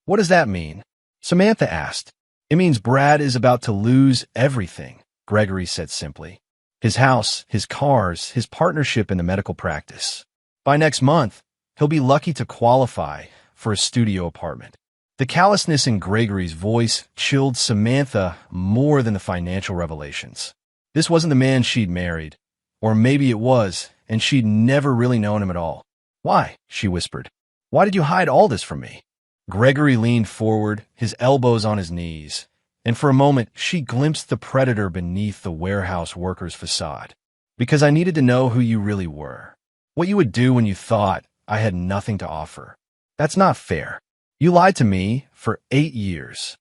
"What does that mean?" Samantha asked. "It means Brad is about to lose everything," Gregory said simply. "His house, his cars, his partnership in the medical practice. By next month, he'll be lucky to qualify for a studio apartment." The callousness in Gregory's voice chilled Samantha more than the financial revelations. This wasn't the man she'd married. Or maybe it was, and she'd never really known him at all. "Why?" she whispered. "Why did you hide all this from me?" Gregory leaned forward, his elbows on his knees, and for a moment she glimpsed the predator beneath the warehouse worker's facade. "Because I needed to know who you really were. What you would do when you thought I had nothing to offer. That's not fair. You lied to me for 8 years.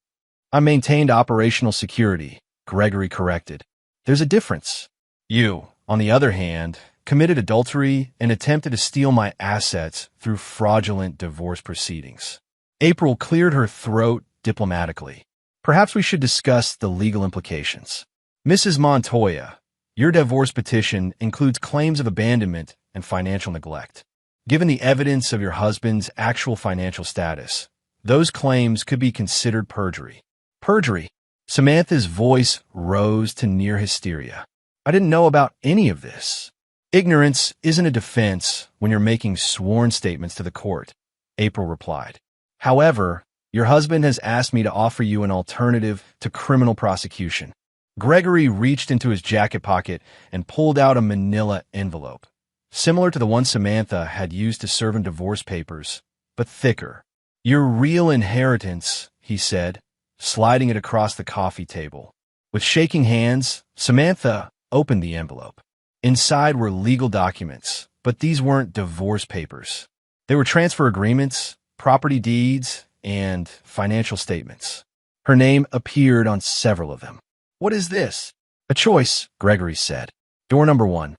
"I maintained operational security," Gregory corrected. "There's a difference. You, on the other hand, committed adultery and attempted to steal my assets through fraudulent divorce proceedings." April cleared her throat diplomatically. "Perhaps we should discuss the legal implications. Mrs. Montoya, your divorce petition includes claims of abandonment and financial neglect. Given the evidence of your husband's actual financial status, those claims could be considered perjury." "Perjury?" Samantha's voice rose to near hysteria. "I didn't know about any of this." "Ignorance isn't a defense when you're making sworn statements to the court," April replied. "However, your husband has asked me to offer you an alternative to criminal prosecution." Gregory reached into his jacket pocket and pulled out a manila envelope, similar to the one Samantha had used to serve him divorce papers, but thicker. "Your real inheritance," he said, sliding it across the coffee table. With shaking hands, Samantha opened the envelope. Inside were legal documents, but these weren't divorce papers. They were transfer agreements, property deeds, and financial statements. Her name appeared on several of them. "What is this?" "A choice," Gregory said. "Door number 1.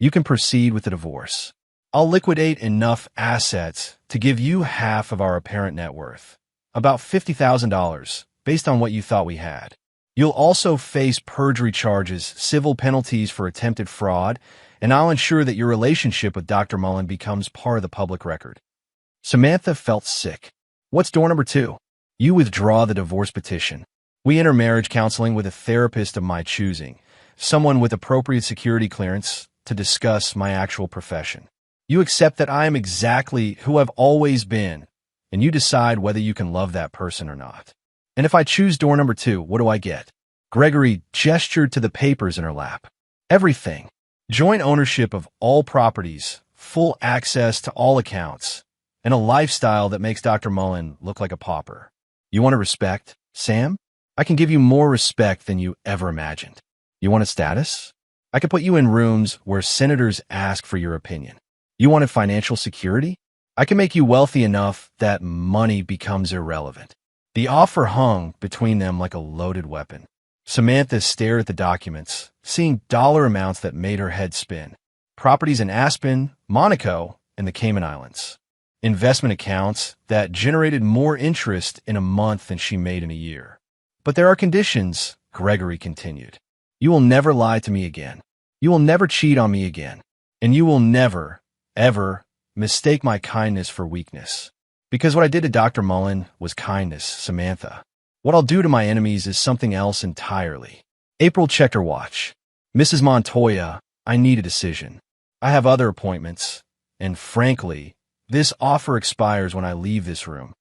You can proceed with the divorce. I'll liquidate enough assets to give you half of our apparent net worth, about $50,000, based on what you thought we had. You'll also face perjury charges, civil penalties for attempted fraud, and I'll ensure that your relationship with Dr. Mullen becomes part of the public record." Samantha felt sick. "What's door number 2? You withdraw the divorce petition. We enter marriage counseling with a therapist of my choosing, someone with appropriate security clearance, to discuss my actual profession. You accept that I am exactly who I've always been, and you decide whether you can love that person or not. And if I choose door number 2, what do I get?" Gregory gestured to the papers in her lap. "Everything. Joint ownership of all properties, full access to all accounts, and a lifestyle that makes Dr. Mullen look like a pauper. You want to respect, Sam? I can give you more respect than you ever imagined. You want a status? I can put you in rooms where senators ask for your opinion. You wanted financial security? I can make you wealthy enough that money becomes irrelevant." The offer hung between them like a loaded weapon. Samantha stared at the documents, seeing dollar amounts that made her head spin. Properties in Aspen, Monaco, and the Cayman Islands. Investment accounts that generated more interest in a month than she made in a year. "But there are conditions," Gregory continued. You will never lie to me again. You will never cheat on me again. And you will never, ever mistake my kindness for weakness. Because what I did to Dr. Mullen was kindness, Samantha. What I'll do to my enemies is something else entirely. April checked her watch. Mrs. Montoya, I need a decision. I have other appointments, and frankly, this offer expires when I leave this room.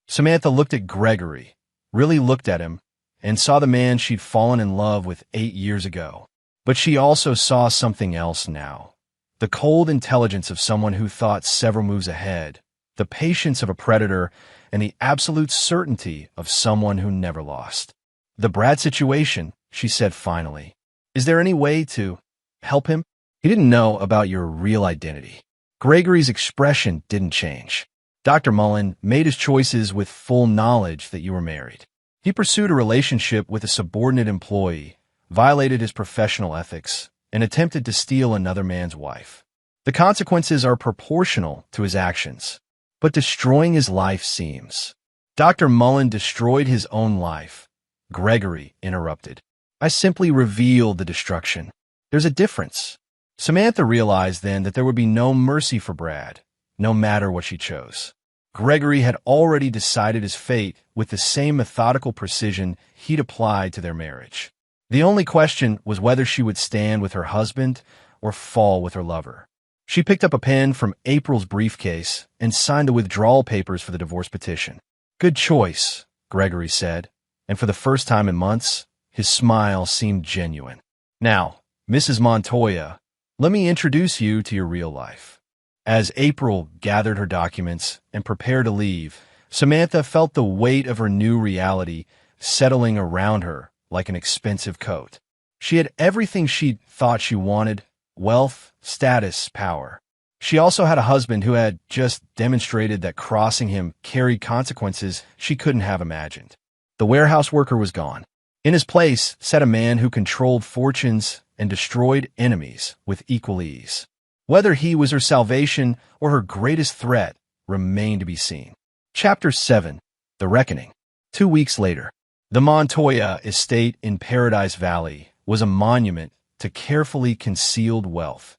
Samantha looked at Gregory, really looked at him, and saw the man she'd fallen in love with 8 years ago. But she also saw something else now. The cold intelligence of someone who thought several moves ahead, the patience of a predator, and the absolute certainty of someone who never lost. The Brad situation, she said finally. Is there any way to help him? He didn't know about your real identity. Gregory's expression didn't change. Dr. Mullen made his choices with full knowledge that you were married. He pursued a relationship with a subordinate employee, violated his professional ethics, and attempted to steal another man's wife. The consequences are proportional to his actions, but destroying his life seems. Dr. Mullen destroyed his own life. Gregory interrupted. I simply revealed the destruction. There's a difference. Samantha realized then that there would be no mercy for Brad, no matter what she chose. Gregory had already decided his fate with the same methodical precision he'd applied to their marriage. The only question was whether she would stand with her husband or fall with her lover. She picked up a pen from April's briefcase and signed the withdrawal papers for the divorce petition. Good choice, Gregory said, and for the first time in months, his smile seemed genuine. Now, Mrs. Montoya, let me introduce you to your real life. As April gathered her documents and prepared to leave, Samantha felt the weight of her new reality settling around her like an expensive coat. She had everything she thought she wanted: wealth, status, power. She also had a husband who had just demonstrated that crossing him carried consequences she couldn't have imagined. The warehouse worker was gone. In his place sat a man who controlled fortunes and destroyed enemies with equal ease. Whether he was her salvation or her greatest threat remained to be seen. Chapter 7. The Reckoning. 2 weeks later, the Montoya estate in Paradise Valley was a monument to carefully concealed wealth.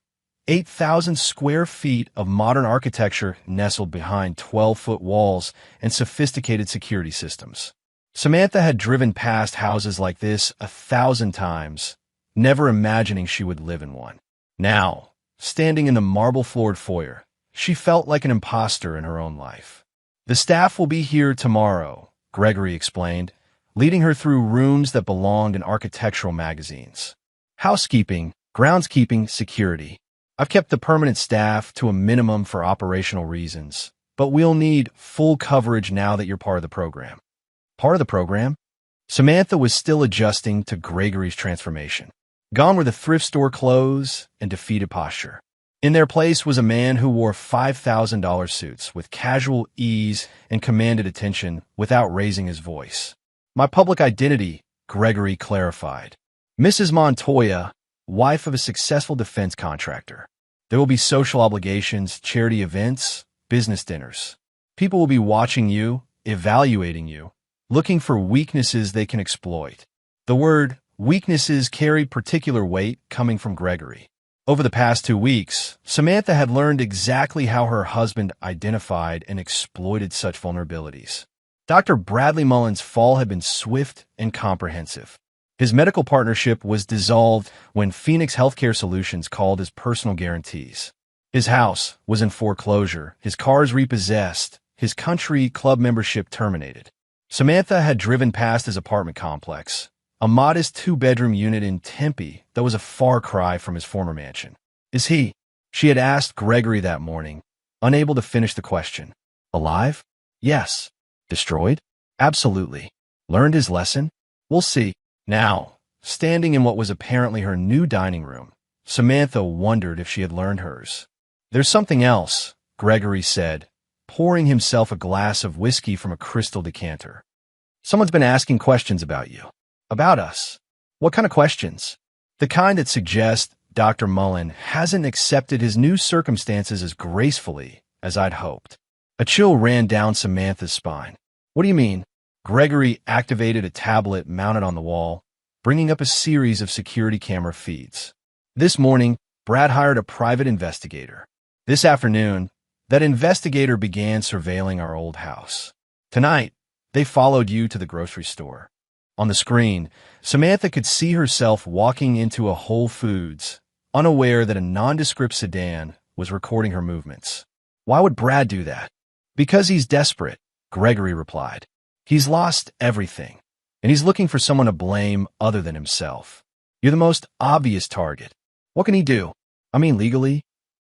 8,000 square feet of modern architecture nestled behind 12-foot walls and sophisticated security systems. Samantha had driven past houses like this 1,000 times, never imagining she would live in one. Now, standing in the marble-floored foyer, she felt like an imposter in her own life. The staff will be here tomorrow, Gregory explained, leading her through rooms that belonged in architectural magazines. Housekeeping, groundskeeping, security. I've kept the permanent staff to a minimum for operational reasons, but we'll need full coverage now that you're part of the program. Part of the program? Samantha was still adjusting to Gregory's transformation. Gone were the thrift store clothes and defeated posture. In their place was a man who wore $5,000 suits with casual ease and commanded attention without raising his voice. My public identity, Gregory clarified. Mrs. Montoya, wife of a successful defense contractor. There will be social obligations, charity events, business dinners. People will be watching you, evaluating you, looking for weaknesses they can exploit. The word weaknesses carried particular weight coming from Gregory. Over the past 2 weeks, Samantha had learned exactly how her husband identified and exploited such vulnerabilities. Dr. Bradley Mullen's fall had been swift and comprehensive. His medical partnership was dissolved when Phoenix Healthcare Solutions called his personal guarantees. His house was in foreclosure, his cars repossessed, his country club membership terminated. Samantha had driven past his apartment complex, a modest 2-bedroom unit in Tempe that was a far cry from his former mansion. Is he? She had asked Gregory that morning, unable to finish the question. Alive? Yes. Destroyed? Absolutely. Learned his lesson? We'll see. Now, standing in what was apparently her new dining room, Samantha wondered if she had learned hers. There's something else, Gregory said, pouring himself a glass of whiskey from a crystal decanter. Someone's been asking questions about you. About us. What kind of questions? The kind that suggest Dr. Mullen hasn't accepted his new circumstances as gracefully as I'd hoped. A chill ran down Samantha's spine. What do you mean? Gregory activated a tablet mounted on the wall, bringing up a series of security camera feeds. This morning, Brad hired a private investigator. This afternoon, that investigator began surveilling our old house. Tonight, they followed you to the grocery store. On the screen, Samantha could see herself walking into a Whole Foods, unaware that a nondescript sedan was recording her movements. Why would Brad do that? Because he's desperate, Gregory replied. He's lost everything, and he's looking for someone to blame other than himself. You're the most obvious target. What can he do? I mean, legally?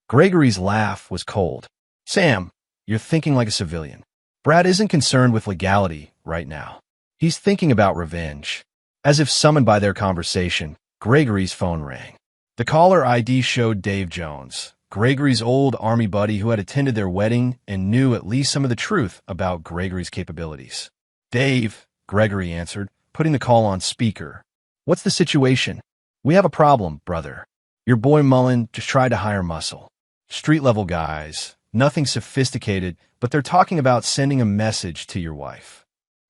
Gregory's laugh was cold. Sam, you're thinking like a civilian. Brad isn't concerned with legality right now. He's thinking about revenge. As if summoned by their conversation, Gregory's phone rang. The caller ID showed Dave Jones, Gregory's old army buddy who had attended their wedding and knew at least some of the truth about Gregory's capabilities. Dave, Gregory answered, putting the call on speaker. What's the situation? We have a problem, brother. Your boy Mullen just tried to hire muscle. Street-level guys, nothing sophisticated, but they're talking about sending a message to your wife.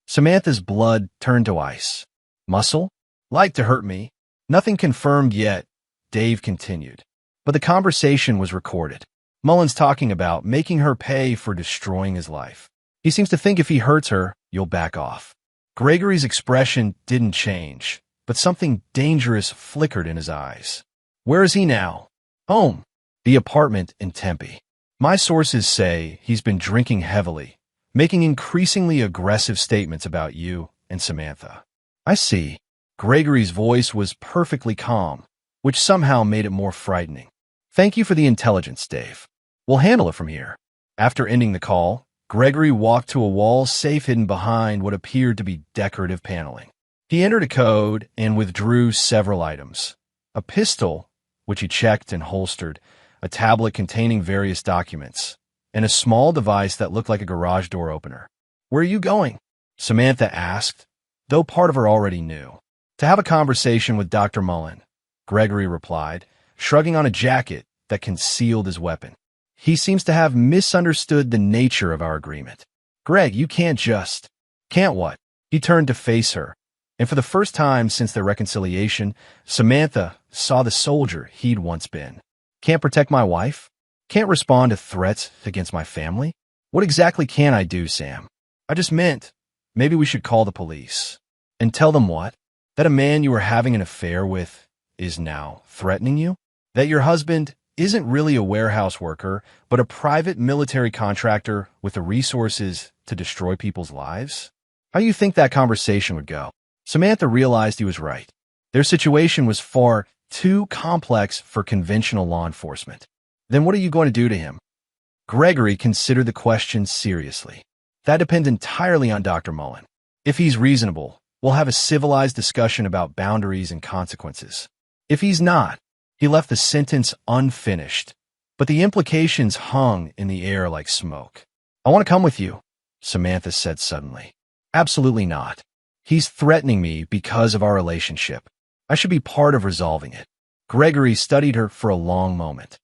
Samantha's blood turned to ice. Muscle? Like to hurt me. Nothing confirmed yet, Dave continued. But the conversation was recorded. Mullen's talking about making her pay for destroying his life. He seems to think if he hurts her, you'll back off. Gregory's expression didn't change, but something dangerous flickered in his eyes. Where is he now? Home. The apartment in Tempe. My sources say he's been drinking heavily, making increasingly aggressive statements about you and Samantha. I see. Gregory's voice was perfectly calm, which somehow made it more frightening. Thank you for the intelligence, Dave. We'll handle it from here. After ending the call, Gregory walked to a wall safe hidden behind what appeared to be decorative paneling. He entered a code and withdrew several items. A pistol, which he checked and holstered, a tablet containing various documents, and a small device that looked like a garage door opener. Where are you going? Samantha asked, though part of her already knew. To have a conversation with Dr. Mullen, Gregory replied, shrugging on a jacket that concealed his weapon. He seems to have misunderstood the nature of our agreement. Greg, you can't just... Can't what? He turned to face her, and for the first time since their reconciliation, Samantha saw the soldier he'd once been. Can't protect my wife? Can't respond to threats against my family? What exactly can I do, Sam? I just meant, maybe we should call the police. And tell them what? That a man you were having an affair with is now threatening you? That your husband isn't really a warehouse worker, but a private military contractor with the resources to destroy people's lives? How do you think that conversation would go? Samantha realized he was right. Their situation was far too complex for conventional law enforcement. Then what are you going to do to him? Gregory considered the question seriously. That depends entirely on Dr. Mullen. If he's reasonable, we'll have a civilized discussion about boundaries and consequences. If he's not, he left the sentence unfinished, but the implications hung in the air like smoke. I want to come with you, Samantha said suddenly. Absolutely not. He's threatening me because of our relationship. I should be part of resolving it. Gregory studied her for a long moment.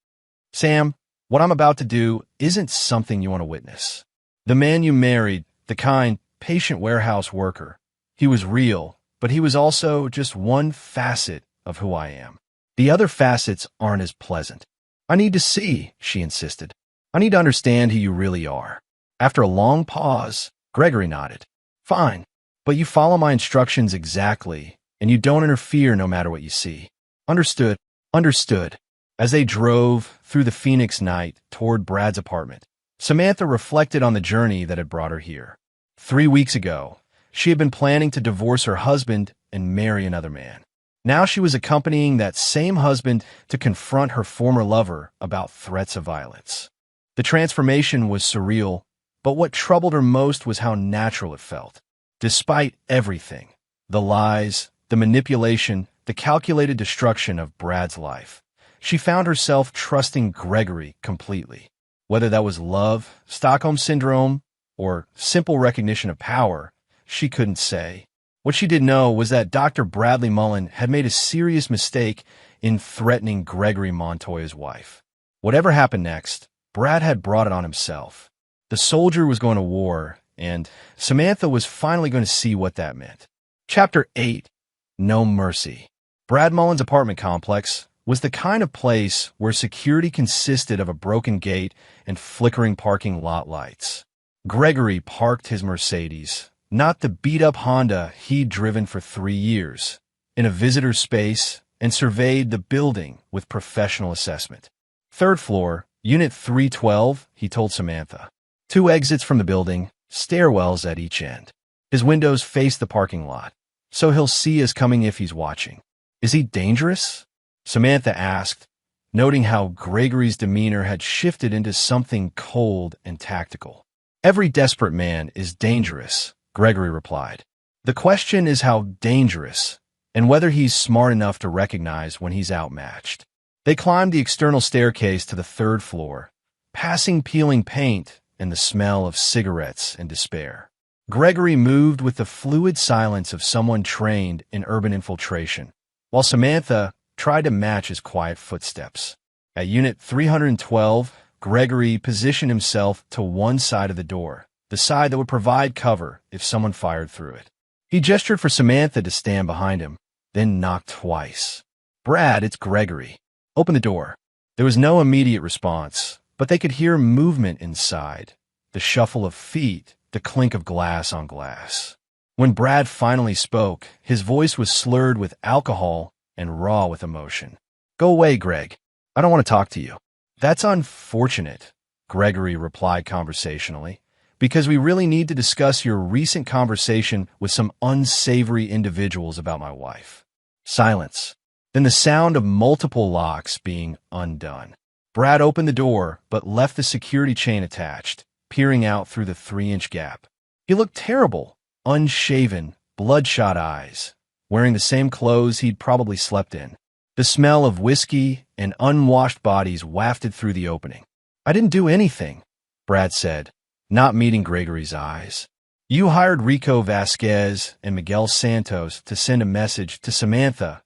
Sam, what I'm about to do isn't something you want to witness. The man you married, the kind, patient warehouse worker, he was real, but he was also just one facet of who I am. The other facets aren't as pleasant. I need to see, she insisted. I need to understand who you really are. After a long pause, Gregory nodded. Fine, but you follow my instructions exactly, and you don't interfere no matter what you see. Understood. Understood. As they drove through the Phoenix night toward Brad's apartment, Samantha reflected on the journey that had brought her here. 3 weeks ago, she had been planning to divorce her husband and marry another man. Now she was accompanying that same husband to confront her former lover about threats of violence. The transformation was surreal, but what troubled her most was how natural it felt. Despite everything, the lies, the manipulation, the calculated destruction of Brad's life, she found herself trusting Gregory completely. Whether that was love, Stockholm Syndrome, or simple recognition of power, she couldn't say. What she did know was that Dr. Bradley Mullen had made a serious mistake in threatening Gregory Montoya's wife. Whatever happened next, Brad had brought it on himself. The soldier was going to war, and Samantha was finally going to see what that meant. Chapter 8. no mercy. Brad Mullen's apartment complex was the kind of place where security consisted of a broken gate and flickering parking lot lights. Gregory parked his Mercedes, not the beat-up Honda he'd driven for 3 years, in a visitor space and surveyed the building with professional assessment. Third floor, Unit 312, he told Samantha. 2 exits from the building, stairwells at each end. His windows face the parking lot, so he'll see us coming if he's watching. Is he dangerous? Samantha asked, noting how Gregory's demeanor had shifted into something cold and tactical. Every desperate man is dangerous, Gregory replied. The question is how dangerous, and whether he's smart enough to recognize when he's outmatched. They climbed the external staircase to the 3rd floor, passing peeling paint and the smell of cigarettes and despair. Gregory moved with the fluid silence of someone trained in urban infiltration, while Samantha tried to match his quiet footsteps. At Unit 312, Gregory positioned himself to one side of the door, the side that would provide cover if someone fired through it. He gestured for Samantha to stand behind him, then knocked twice. "Brad, it's Gregory. Open the door." There was no immediate response, but they could hear movement inside, the shuffle of feet, the clink of glass on glass. When Brad finally spoke, his voice was slurred with alcohol and raw with emotion. "Go away, Greg. I don't want to talk to you." "That's unfortunate," Gregory replied conversationally, "because we really need to discuss your recent conversation with some unsavory individuals about my wife." Silence. Then the sound of multiple locks being undone. Brad opened the door, but left the security chain attached, peering out through the 3-inch gap. He looked terrible, unshaven, bloodshot eyes, wearing the same clothes he'd probably slept in. The smell of whiskey and unwashed bodies wafted through the opening. "I didn't do anything," Brad said, not meeting Gregory's eyes. "You hired Rico Vasquez and Miguel Santos to send a message to Samantha,"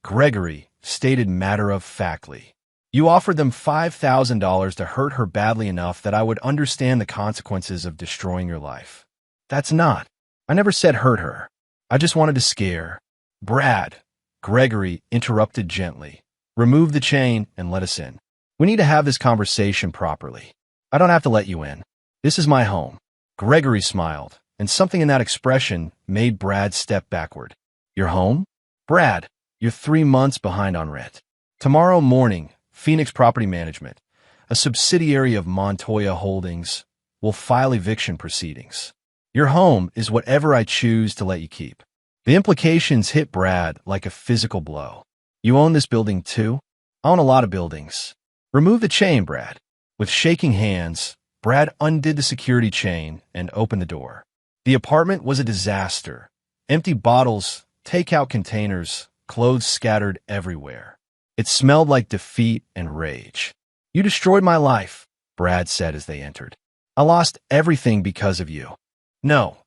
Gregory stated matter-of-factly. "You offered them $5,000 to hurt her badly enough that I would understand the consequences of destroying your life." "That's not. I never said hurt her. I just wanted to scare." "Brad," Gregory interrupted gently, "remove the chain and let us in. We need to have this conversation properly. I don't have to let you in. This is my home." Gregory smiled, and something in that expression made Brad step backward. "Your home? Brad, you're 3 months behind on rent. Tomorrow morning, Phoenix Property Management, a subsidiary of Montoya Holdings, will file eviction proceedings. Your home is whatever I choose to let you keep." The implications hit Brad like a physical blow. "You own this building too?" "I own a lot of buildings." "Remove the chain, Brad." With shaking hands, Brad undid the security chain and opened the door. The apartment was a disaster. Empty bottles, takeout containers, clothes scattered everywhere. It smelled like defeat and rage. "You destroyed my life," Brad said as they entered. "I lost everything because of you." "No,"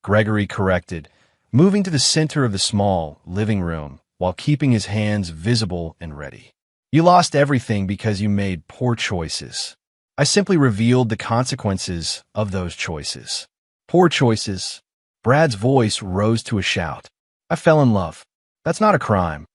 Gregory corrected, moving to the center of the small living room while keeping his hands visible and ready. "You lost everything because you made poor choices. I simply revealed the consequences of those choices." "Poor choices." Brad's voice rose to a shout. "I fell in love. That's not a crime."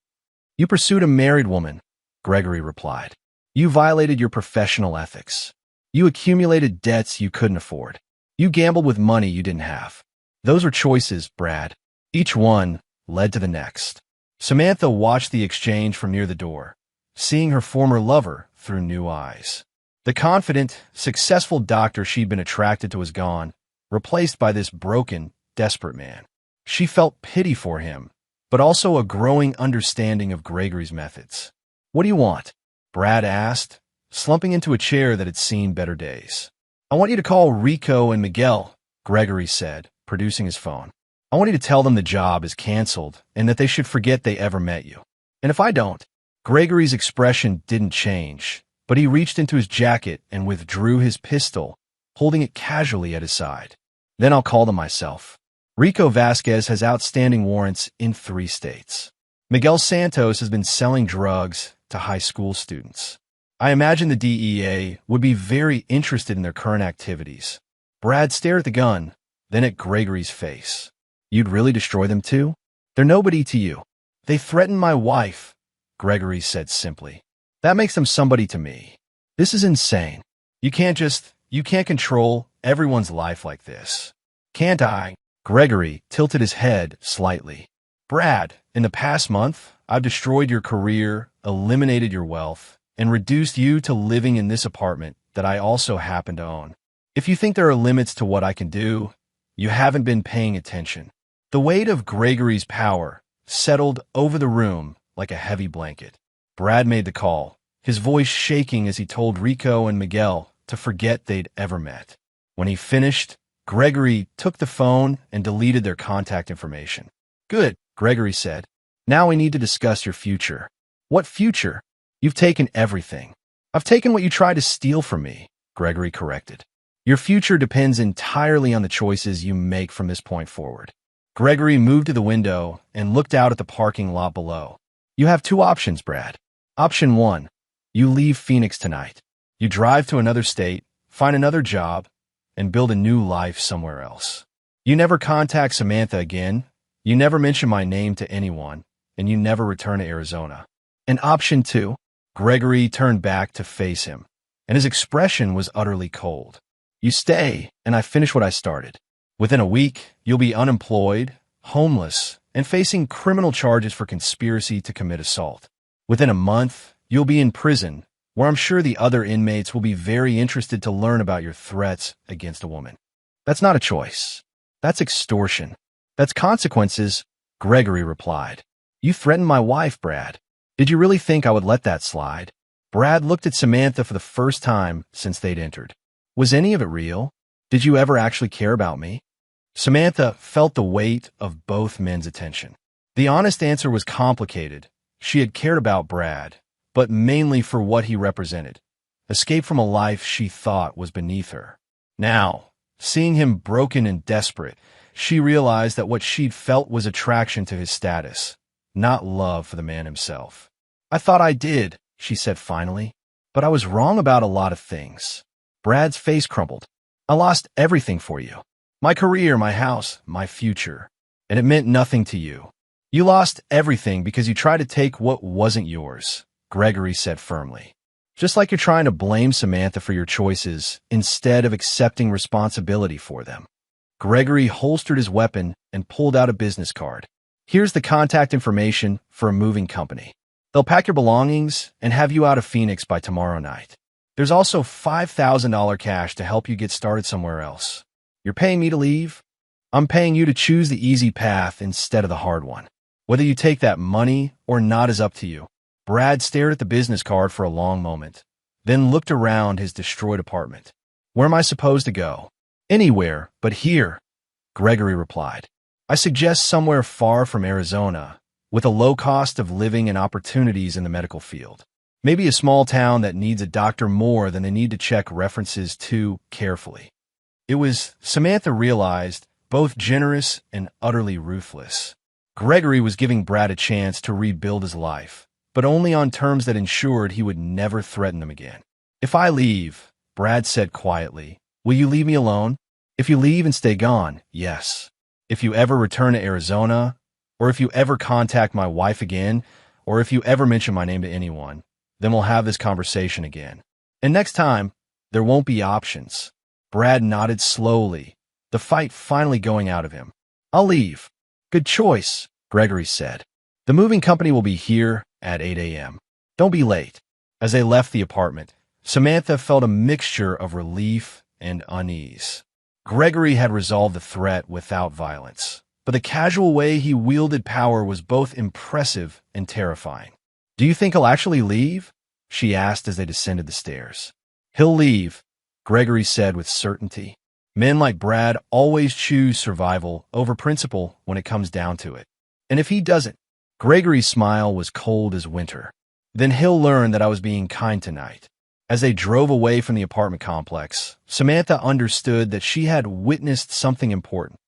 "You pursued a married woman," Gregory replied. "You violated your professional ethics. You accumulated debts you couldn't afford. You gambled with money you didn't have. Those were choices, Brad. Each one led to the next." Samantha watched the exchange from near the door, seeing her former lover through new eyes. The confident, successful doctor she'd been attracted to was gone, replaced by this broken, desperate man. She felt pity for him, but also a growing understanding of Gregory's methods. "What do you want?" Brad asked, slumping into a chair that had seen better days. "I want you to call Rico and Miguel," Gregory said, producing his phone. "I want you to tell them the job is canceled and that they should forget they ever met you." "And if I don't?" Gregory's expression didn't change, but he reached into his jacket and withdrew his pistol, holding it casually at his side. "Then I'll call them myself. Rico Vasquez has outstanding warrants in 3 states. Miguel Santos has been selling drugs to high school students. I imagine the DEA would be very interested in their current activities." Brad stared at the gun, then at Gregory's face. "You'd really destroy them too?" "They're nobody to you. They threatened my wife, Gregory said simply. That makes them somebody to me. This is insane. You can't control everyone's life like this. Can't I? Gregory tilted his head slightly. Brad, in the past month, I've destroyed your career, eliminated your wealth, and reduced you to living in this apartment that I also happen to own. If you think there are limits to what I can do, you haven't been paying attention. The weight of Gregory's power settled over the room like a heavy blanket. Brad made the call, his voice shaking as he told Rico and Miguel to forget they'd ever met. When he finished, Gregory took the phone and deleted their contact information. Good, Gregory said. Now we need to discuss your future. What future? You've taken everything. I've taken what you tried to steal from me, Gregory corrected. Your future depends entirely on the choices you make from this point forward. Gregory moved to the window and looked out at the parking lot below. You have two options, Brad. Option 1, you leave Phoenix tonight. You drive to another state, find another job, and build a new life somewhere else. You never contact Samantha again, you never mention my name to anyone, and you never return to Arizona. And option 2, Gregory turned back to face him, and his expression was utterly cold. You stay, and I finish what I started. Within a week, you'll be unemployed, homeless, and facing criminal charges for conspiracy to commit assault. Within a month, you'll be in prison, where I'm sure the other inmates will be very interested to learn about your threats against a woman. That's not a choice. That's extortion. That's consequences, Gregory replied. You threatened my wife, Brad. Did you really think I would let that slide? Brad looked at Samantha for the first time since they'd entered. Was any of it real? Did you ever actually care about me? Samantha felt the weight of both men's attention. The honest answer was complicated. She had cared about Brad, but mainly for what he represented. Escape from a life she thought was beneath her. Now, seeing him broken and desperate, she realized that what she'd felt was attraction to his status, not love for the man himself. I thought I did, she said finally, but I was wrong about a lot of things. Brad's face crumpled. I lost everything for you. My career, my house, my future. And it meant nothing to you. You lost everything because you tried to take what wasn't yours, Gregory said firmly. Just like you're trying to blame Samantha for your choices instead of accepting responsibility for them. Gregory holstered his weapon and pulled out a business card. Here's the contact information for a moving company. They'll pack your belongings and have you out of Phoenix by tomorrow night. There's also $5,000 cash to help you get started somewhere else. You're paying me to leave? I'm paying you to choose the easy path instead of the hard one. Whether you take that money or not is up to you. Brad stared at the business card for a long moment, then looked around his destroyed apartment. Where am I supposed to go? Anywhere but here, Gregory replied. I suggest somewhere far from Arizona, with a low cost of living and opportunities in the medical field. Maybe a small town that needs a doctor more than they need to check references too carefully. It was, Samantha realized, both generous and utterly ruthless. Gregory was giving Brad a chance to rebuild his life, but only on terms that ensured he would never threaten them again. If I leave, Brad said quietly, will you leave me alone? If you leave and stay gone, yes. If you ever return to Arizona, or if you ever contact my wife again, or if you ever mention my name to anyone, then we'll have this conversation again. And next time, there won't be options. Brad nodded slowly, the fight finally going out of him. I'll leave. Good choice, Gregory said. The moving company will be here at 8 a.m. Don't be late. As they left the apartment, Samantha felt a mixture of relief and unease. Gregory had resolved the threat without violence, but the casual way he wielded power was both impressive and terrifying. Do you think he'll actually leave? She asked as they descended the stairs. He'll leave, Gregory said with certainty. Men like Brad always choose survival over principle when it comes down to it. And if he doesn't, Gregory's smile was cold as winter. Then he'll learn that I was being kind tonight. As they drove away from the apartment complex, Samantha understood that she had witnessed something important.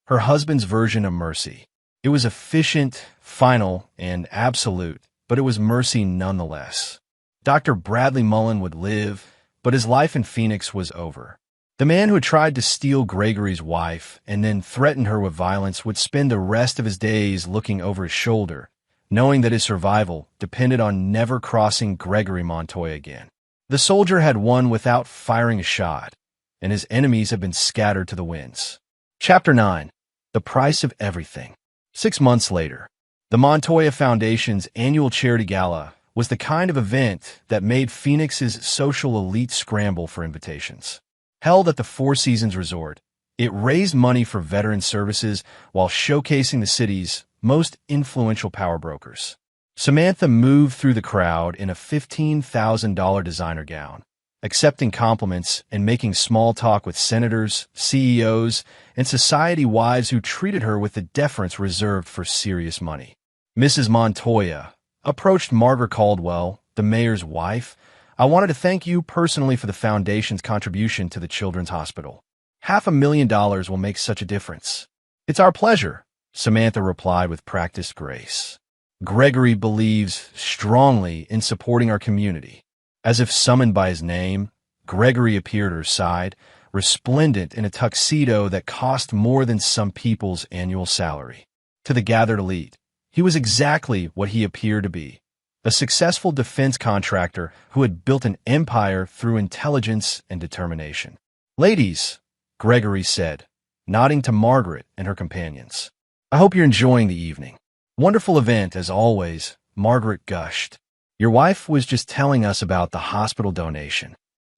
Her husband's version of mercy. It was efficient, final, and absolute, but it was mercy nonetheless. Dr. Bradley Mullen would live, but his life in Phoenix was over. The man who had tried to steal Gregory's wife and then threatened her with violence would spend the rest of his days looking over his shoulder, knowing that his survival depended on never crossing Gregory Montoya again. The soldier had won without firing a shot, and his enemies had been scattered to the winds. Chapter 9. The Price of Everything. 6 months later, the Montoya Foundation's annual charity gala was the kind of event that made Phoenix's social elite scramble for invitations. Held at the Four Seasons Resort, it raised money for veteran services while showcasing the city's most influential power brokers. Samantha moved through the crowd in a $15,000 designer gown, accepting compliments and making small talk with senators, CEOs, and society wives who treated her with the deference reserved for serious money. Mrs. Montoya approached Margaret Caldwell, the mayor's wife. "I wanted to thank you personally for the foundation's contribution to the Children's Hospital. $500,000 will make such a difference." "It's our pleasure," Samantha replied with practiced grace. "Gregory believes strongly in supporting our community." As if summoned by his name, Gregory appeared at her side, resplendent in a tuxedo that cost more than some people's annual salary. To the gathered elite, he was exactly what he appeared to be, a successful defense contractor who had built an empire through intelligence and determination. "Ladies," Gregory said, nodding to Margaret and her companions, "I hope you're enjoying the evening." "Wonderful event, as always," Margaret gushed. "Your wife was just telling us about the hospital donation."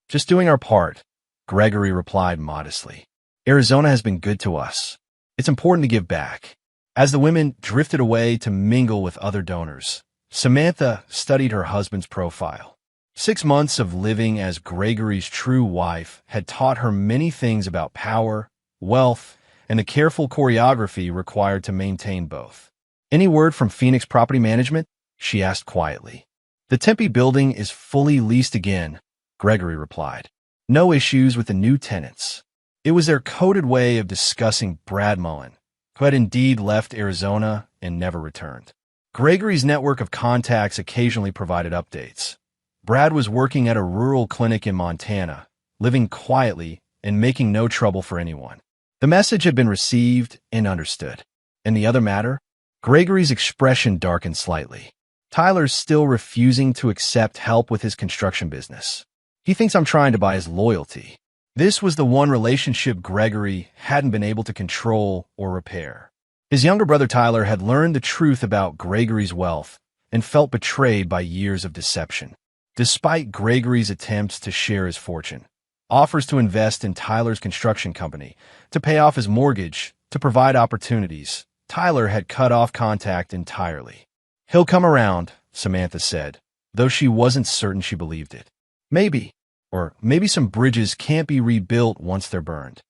"Just doing our part," Gregory replied modestly. "Arizona has been good to us. It's important to give back." As the women drifted away to mingle with other donors, Samantha studied her husband's profile. 6 months of living as Gregory's true wife had taught her many things about power, wealth, and the careful choreography required to maintain both. "Any word from Phoenix Property Management?" she asked quietly. "The Tempe building is fully leased again," Gregory replied. "No issues with the new tenants." It was their coded way of discussing Brad Mullen, who had indeed left Arizona and never returned. Gregory's network of contacts occasionally provided updates. Brad was working at a rural clinic in Montana, living quietly and making no trouble for anyone. The message had been received and understood. In the other matter, Gregory's expression darkened slightly. "Tyler's still refusing to accept help with his construction business. He thinks I'm trying to buy his loyalty." This was the one relationship Gregory hadn't been able to control or repair. His younger brother Tyler had learned the truth about Gregory's wealth and felt betrayed by years of deception. Despite Gregory's attempts to share his fortune, offers to invest in Tyler's construction company, to pay off his mortgage, to provide opportunities, Tyler had cut off contact entirely. "He'll come around," Samantha said, though she wasn't certain she believed it. "Maybe. Or maybe some bridges can't be rebuilt once they're burned."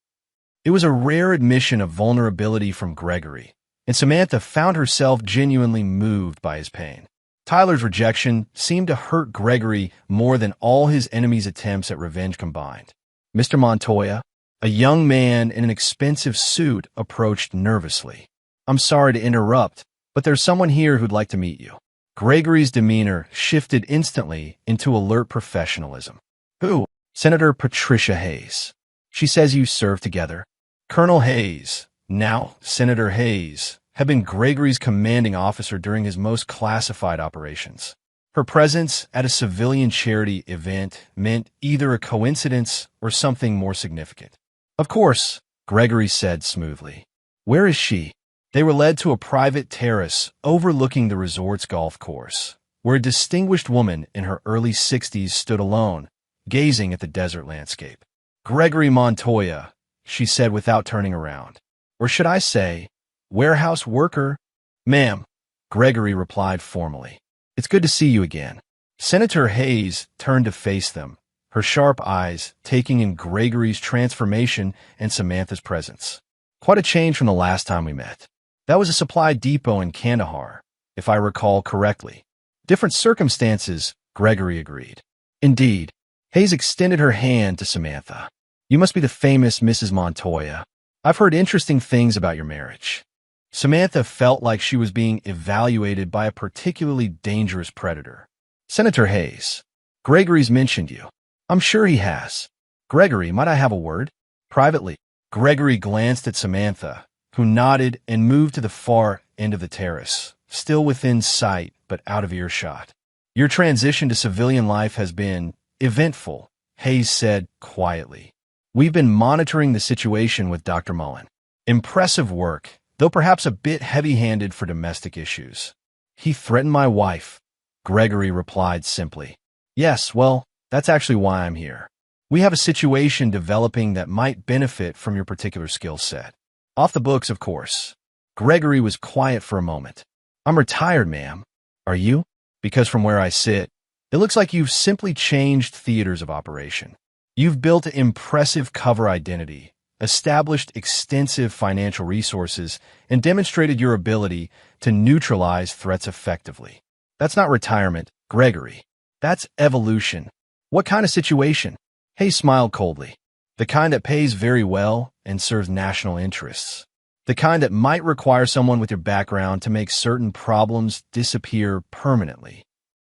It was a rare admission of vulnerability from Gregory, and Samantha found herself genuinely moved by his pain. Tyler's rejection seemed to hurt Gregory more than all his enemies' attempts at revenge combined. Mr. Montoya, a young man in an expensive suit, approached nervously. "I'm sorry to interrupt, but there's someone here who'd like to meet you." Gregory's demeanor shifted instantly into alert professionalism. "Who?" "Senator Patricia Hayes. She says you served together." Colonel Hayes, now Senator Hayes, had been Gregory's commanding officer during his most classified operations. Her presence at a civilian charity event meant either a coincidence or something more significant. "Of course," Gregory said smoothly. "Where is she?" They were led to a private terrace overlooking the resort's golf course, where a distinguished woman in her early 60s stood alone, gazing at the desert landscape. "Gregory Montoya," she said without turning around. "Or should I say, warehouse worker?" "Ma'am," Gregory replied formally. "It's good to see you again." Senator Hayes turned to face them, her sharp eyes taking in Gregory's transformation and Samantha's presence. "Quite a change from the last time we met." "That was a supply depot in Kandahar, if I recall correctly." "Different circumstances," Gregory agreed. "Indeed." Hayes extended her hand to Samantha. "You must be the famous Mrs. Montoya. I've heard interesting things about your marriage." Samantha felt like she was being evaluated by a particularly dangerous predator. "Senator Hayes, Gregory's mentioned you." "I'm sure he has." "Gregory, might I have a word?" "Privately." Gregory glanced at Samantha, who nodded and moved to the far end of the terrace, still within sight but out of earshot. Your transition to civilian life has been eventful, Hayes said quietly. We've been monitoring the situation with Dr. Mullen. Impressive work, though perhaps a bit heavy-handed for domestic issues. He threatened my wife, Gregory replied simply. Yes, well, that's actually why I'm here. We have a situation developing that might benefit from your particular skill set. Off the books, of course. Gregory was quiet for a moment. I'm retired, ma'am. Are you? Because from where I sit, it looks like you've simply changed theaters of operation. You've built an impressive cover identity, established extensive financial resources, and demonstrated your ability to neutralize threats effectively. That's not retirement, Gregory. That's evolution. What kind of situation? Hayes smiled coldly. The kind that pays very well and serves national interests. The kind that might require someone with your background to make certain problems disappear permanently.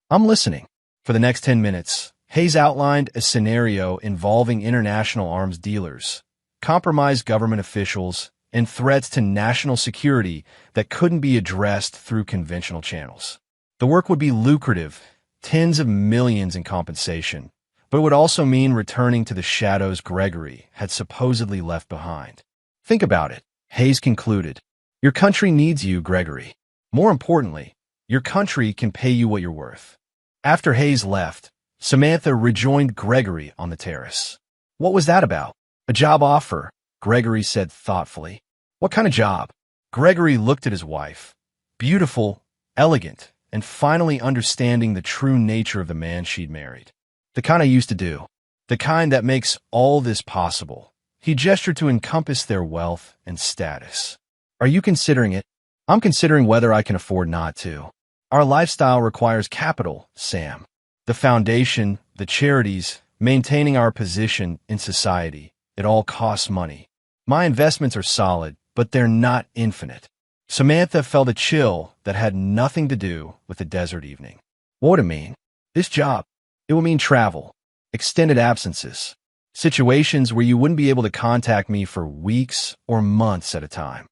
I'm listening. For the next 10 minutes, Hayes outlined a scenario involving international arms dealers, compromised government officials, and threats to national security that couldn't be addressed through conventional channels. The work would be lucrative, tens of millions in compensation, but it would also mean returning to the shadows Gregory had supposedly left behind. Think about it, Hayes concluded. Your country needs you, Gregory. More importantly, your country can pay you what you're worth. After Hayes left, Samantha rejoined Gregory on the terrace. What was that about? A job offer, Gregory said thoughtfully. What kind of job? Gregory looked at his wife. Beautiful, elegant, and finally understanding the true nature of the man she'd married. The kind I used to do. The kind that makes all this possible. He gestured to encompass their wealth and status. Are you considering it? I'm considering whether I can afford not to. Our lifestyle requires capital, Sam. The foundation, the charities, maintaining our position in society. It all costs money. My investments are solid, but they're not infinite. Samantha felt a chill that had nothing to do with the desert evening. What would it mean? This job. It would mean travel, extended absences, situations where you wouldn't be able to contact me for weeks or months at a time.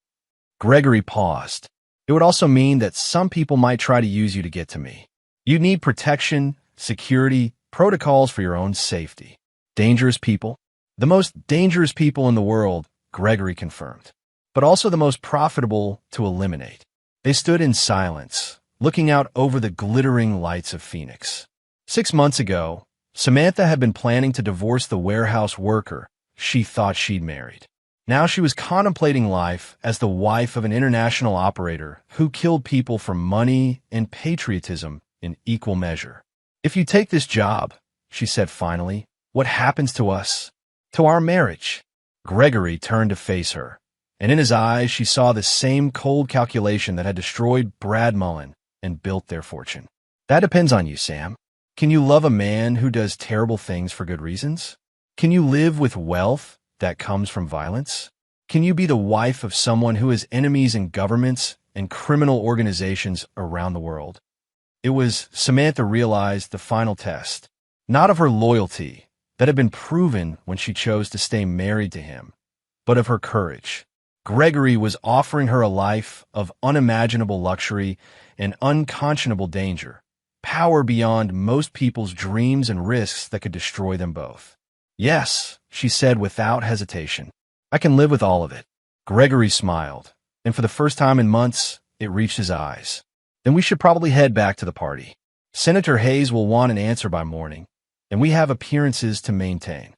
Gregory paused. It would also mean that some people might try to use you to get to me. You need protection, security, protocols for your own safety. Dangerous people? The most dangerous people in the world, Gregory confirmed, but also the most profitable to eliminate. They stood in silence, looking out over the glittering lights of Phoenix. 6 months ago, Samantha had been planning to divorce the warehouse worker she thought she'd married. Now she was contemplating life as the wife of an international operator who killed people for money and patriotism in equal measure. If you take this job, she said finally, what happens to us? To our marriage? Gregory turned to face her, and in his eyes she saw the same cold calculation that had destroyed Brad Mullen and built their fortune. That depends on you, Sam. Can you love a man who does terrible things for good reasons? Can you live with wealth that comes from violence? Can you be the wife of someone who has enemies in governments and criminal organizations around the world? It was, Samantha realized, the final test, not of her loyalty that had been proven when she chose to stay married to him, but of her courage. Gregory was offering her a life of unimaginable luxury and unconscionable danger, power beyond most people's dreams and risks that could destroy them both. Yes, she said without hesitation. I can live with all of it. Gregory smiled, and for the first time in months, it reached his eyes. Then we should probably head back to the party. Senator Hayes will want an answer by morning, and we have appearances to maintain.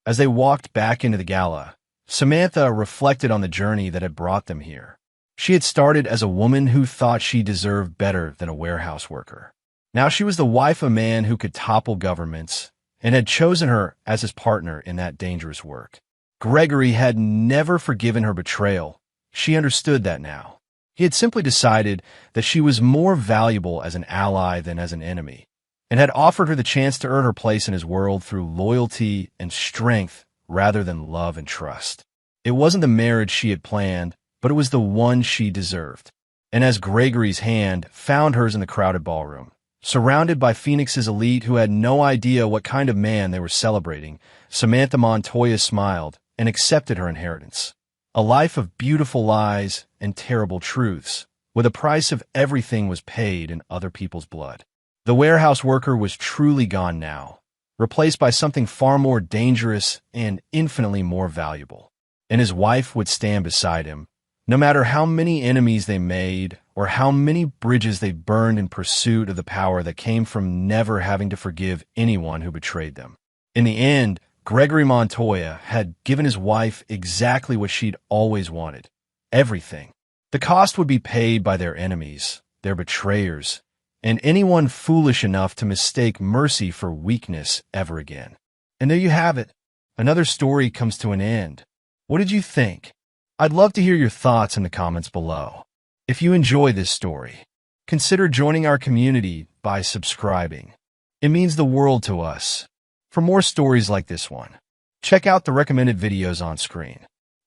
As they walked back into the gala, Samantha reflected on the journey that had brought them here. She had started as a woman who thought she deserved better than a warehouse worker. Now she was the wife of a man who could topple governments and had chosen her as his partner in that dangerous work. Gregory had never forgiven her betrayal. She understood that now. He had simply decided that she was more valuable as an ally than as an enemy, and had offered her the chance to earn her place in his world through loyalty and strength rather than love and trust. It wasn't the marriage she had planned, but it was the one she deserved. And as Gregory's hand found hers in the crowded ballroom, surrounded by Phoenix's elite who had no idea what kind of man they were celebrating, Samantha Montoya smiled and accepted her inheritance. A life of beautiful lies and terrible truths, where the price of everything was paid in other people's blood. The warehouse worker was truly gone now, replaced by something far more dangerous and infinitely more valuable. And his wife would stand beside him, no matter how many enemies they made or how many bridges they burned in pursuit of the power that came from never having to forgive anyone who betrayed them. In the end, Gregory Montoya had given his wife exactly what she'd always wanted: everything. The cost would be paid by their enemies, their betrayers, and anyone foolish enough to mistake mercy for weakness ever again. And there you have it. Another story comes to an end. What did you think? I'd love to hear your thoughts in the comments below. If you enjoy this story, consider joining our community by subscribing. It means the world to us. For more stories like this one, check out the recommended videos on screen,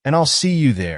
and I'll see you there.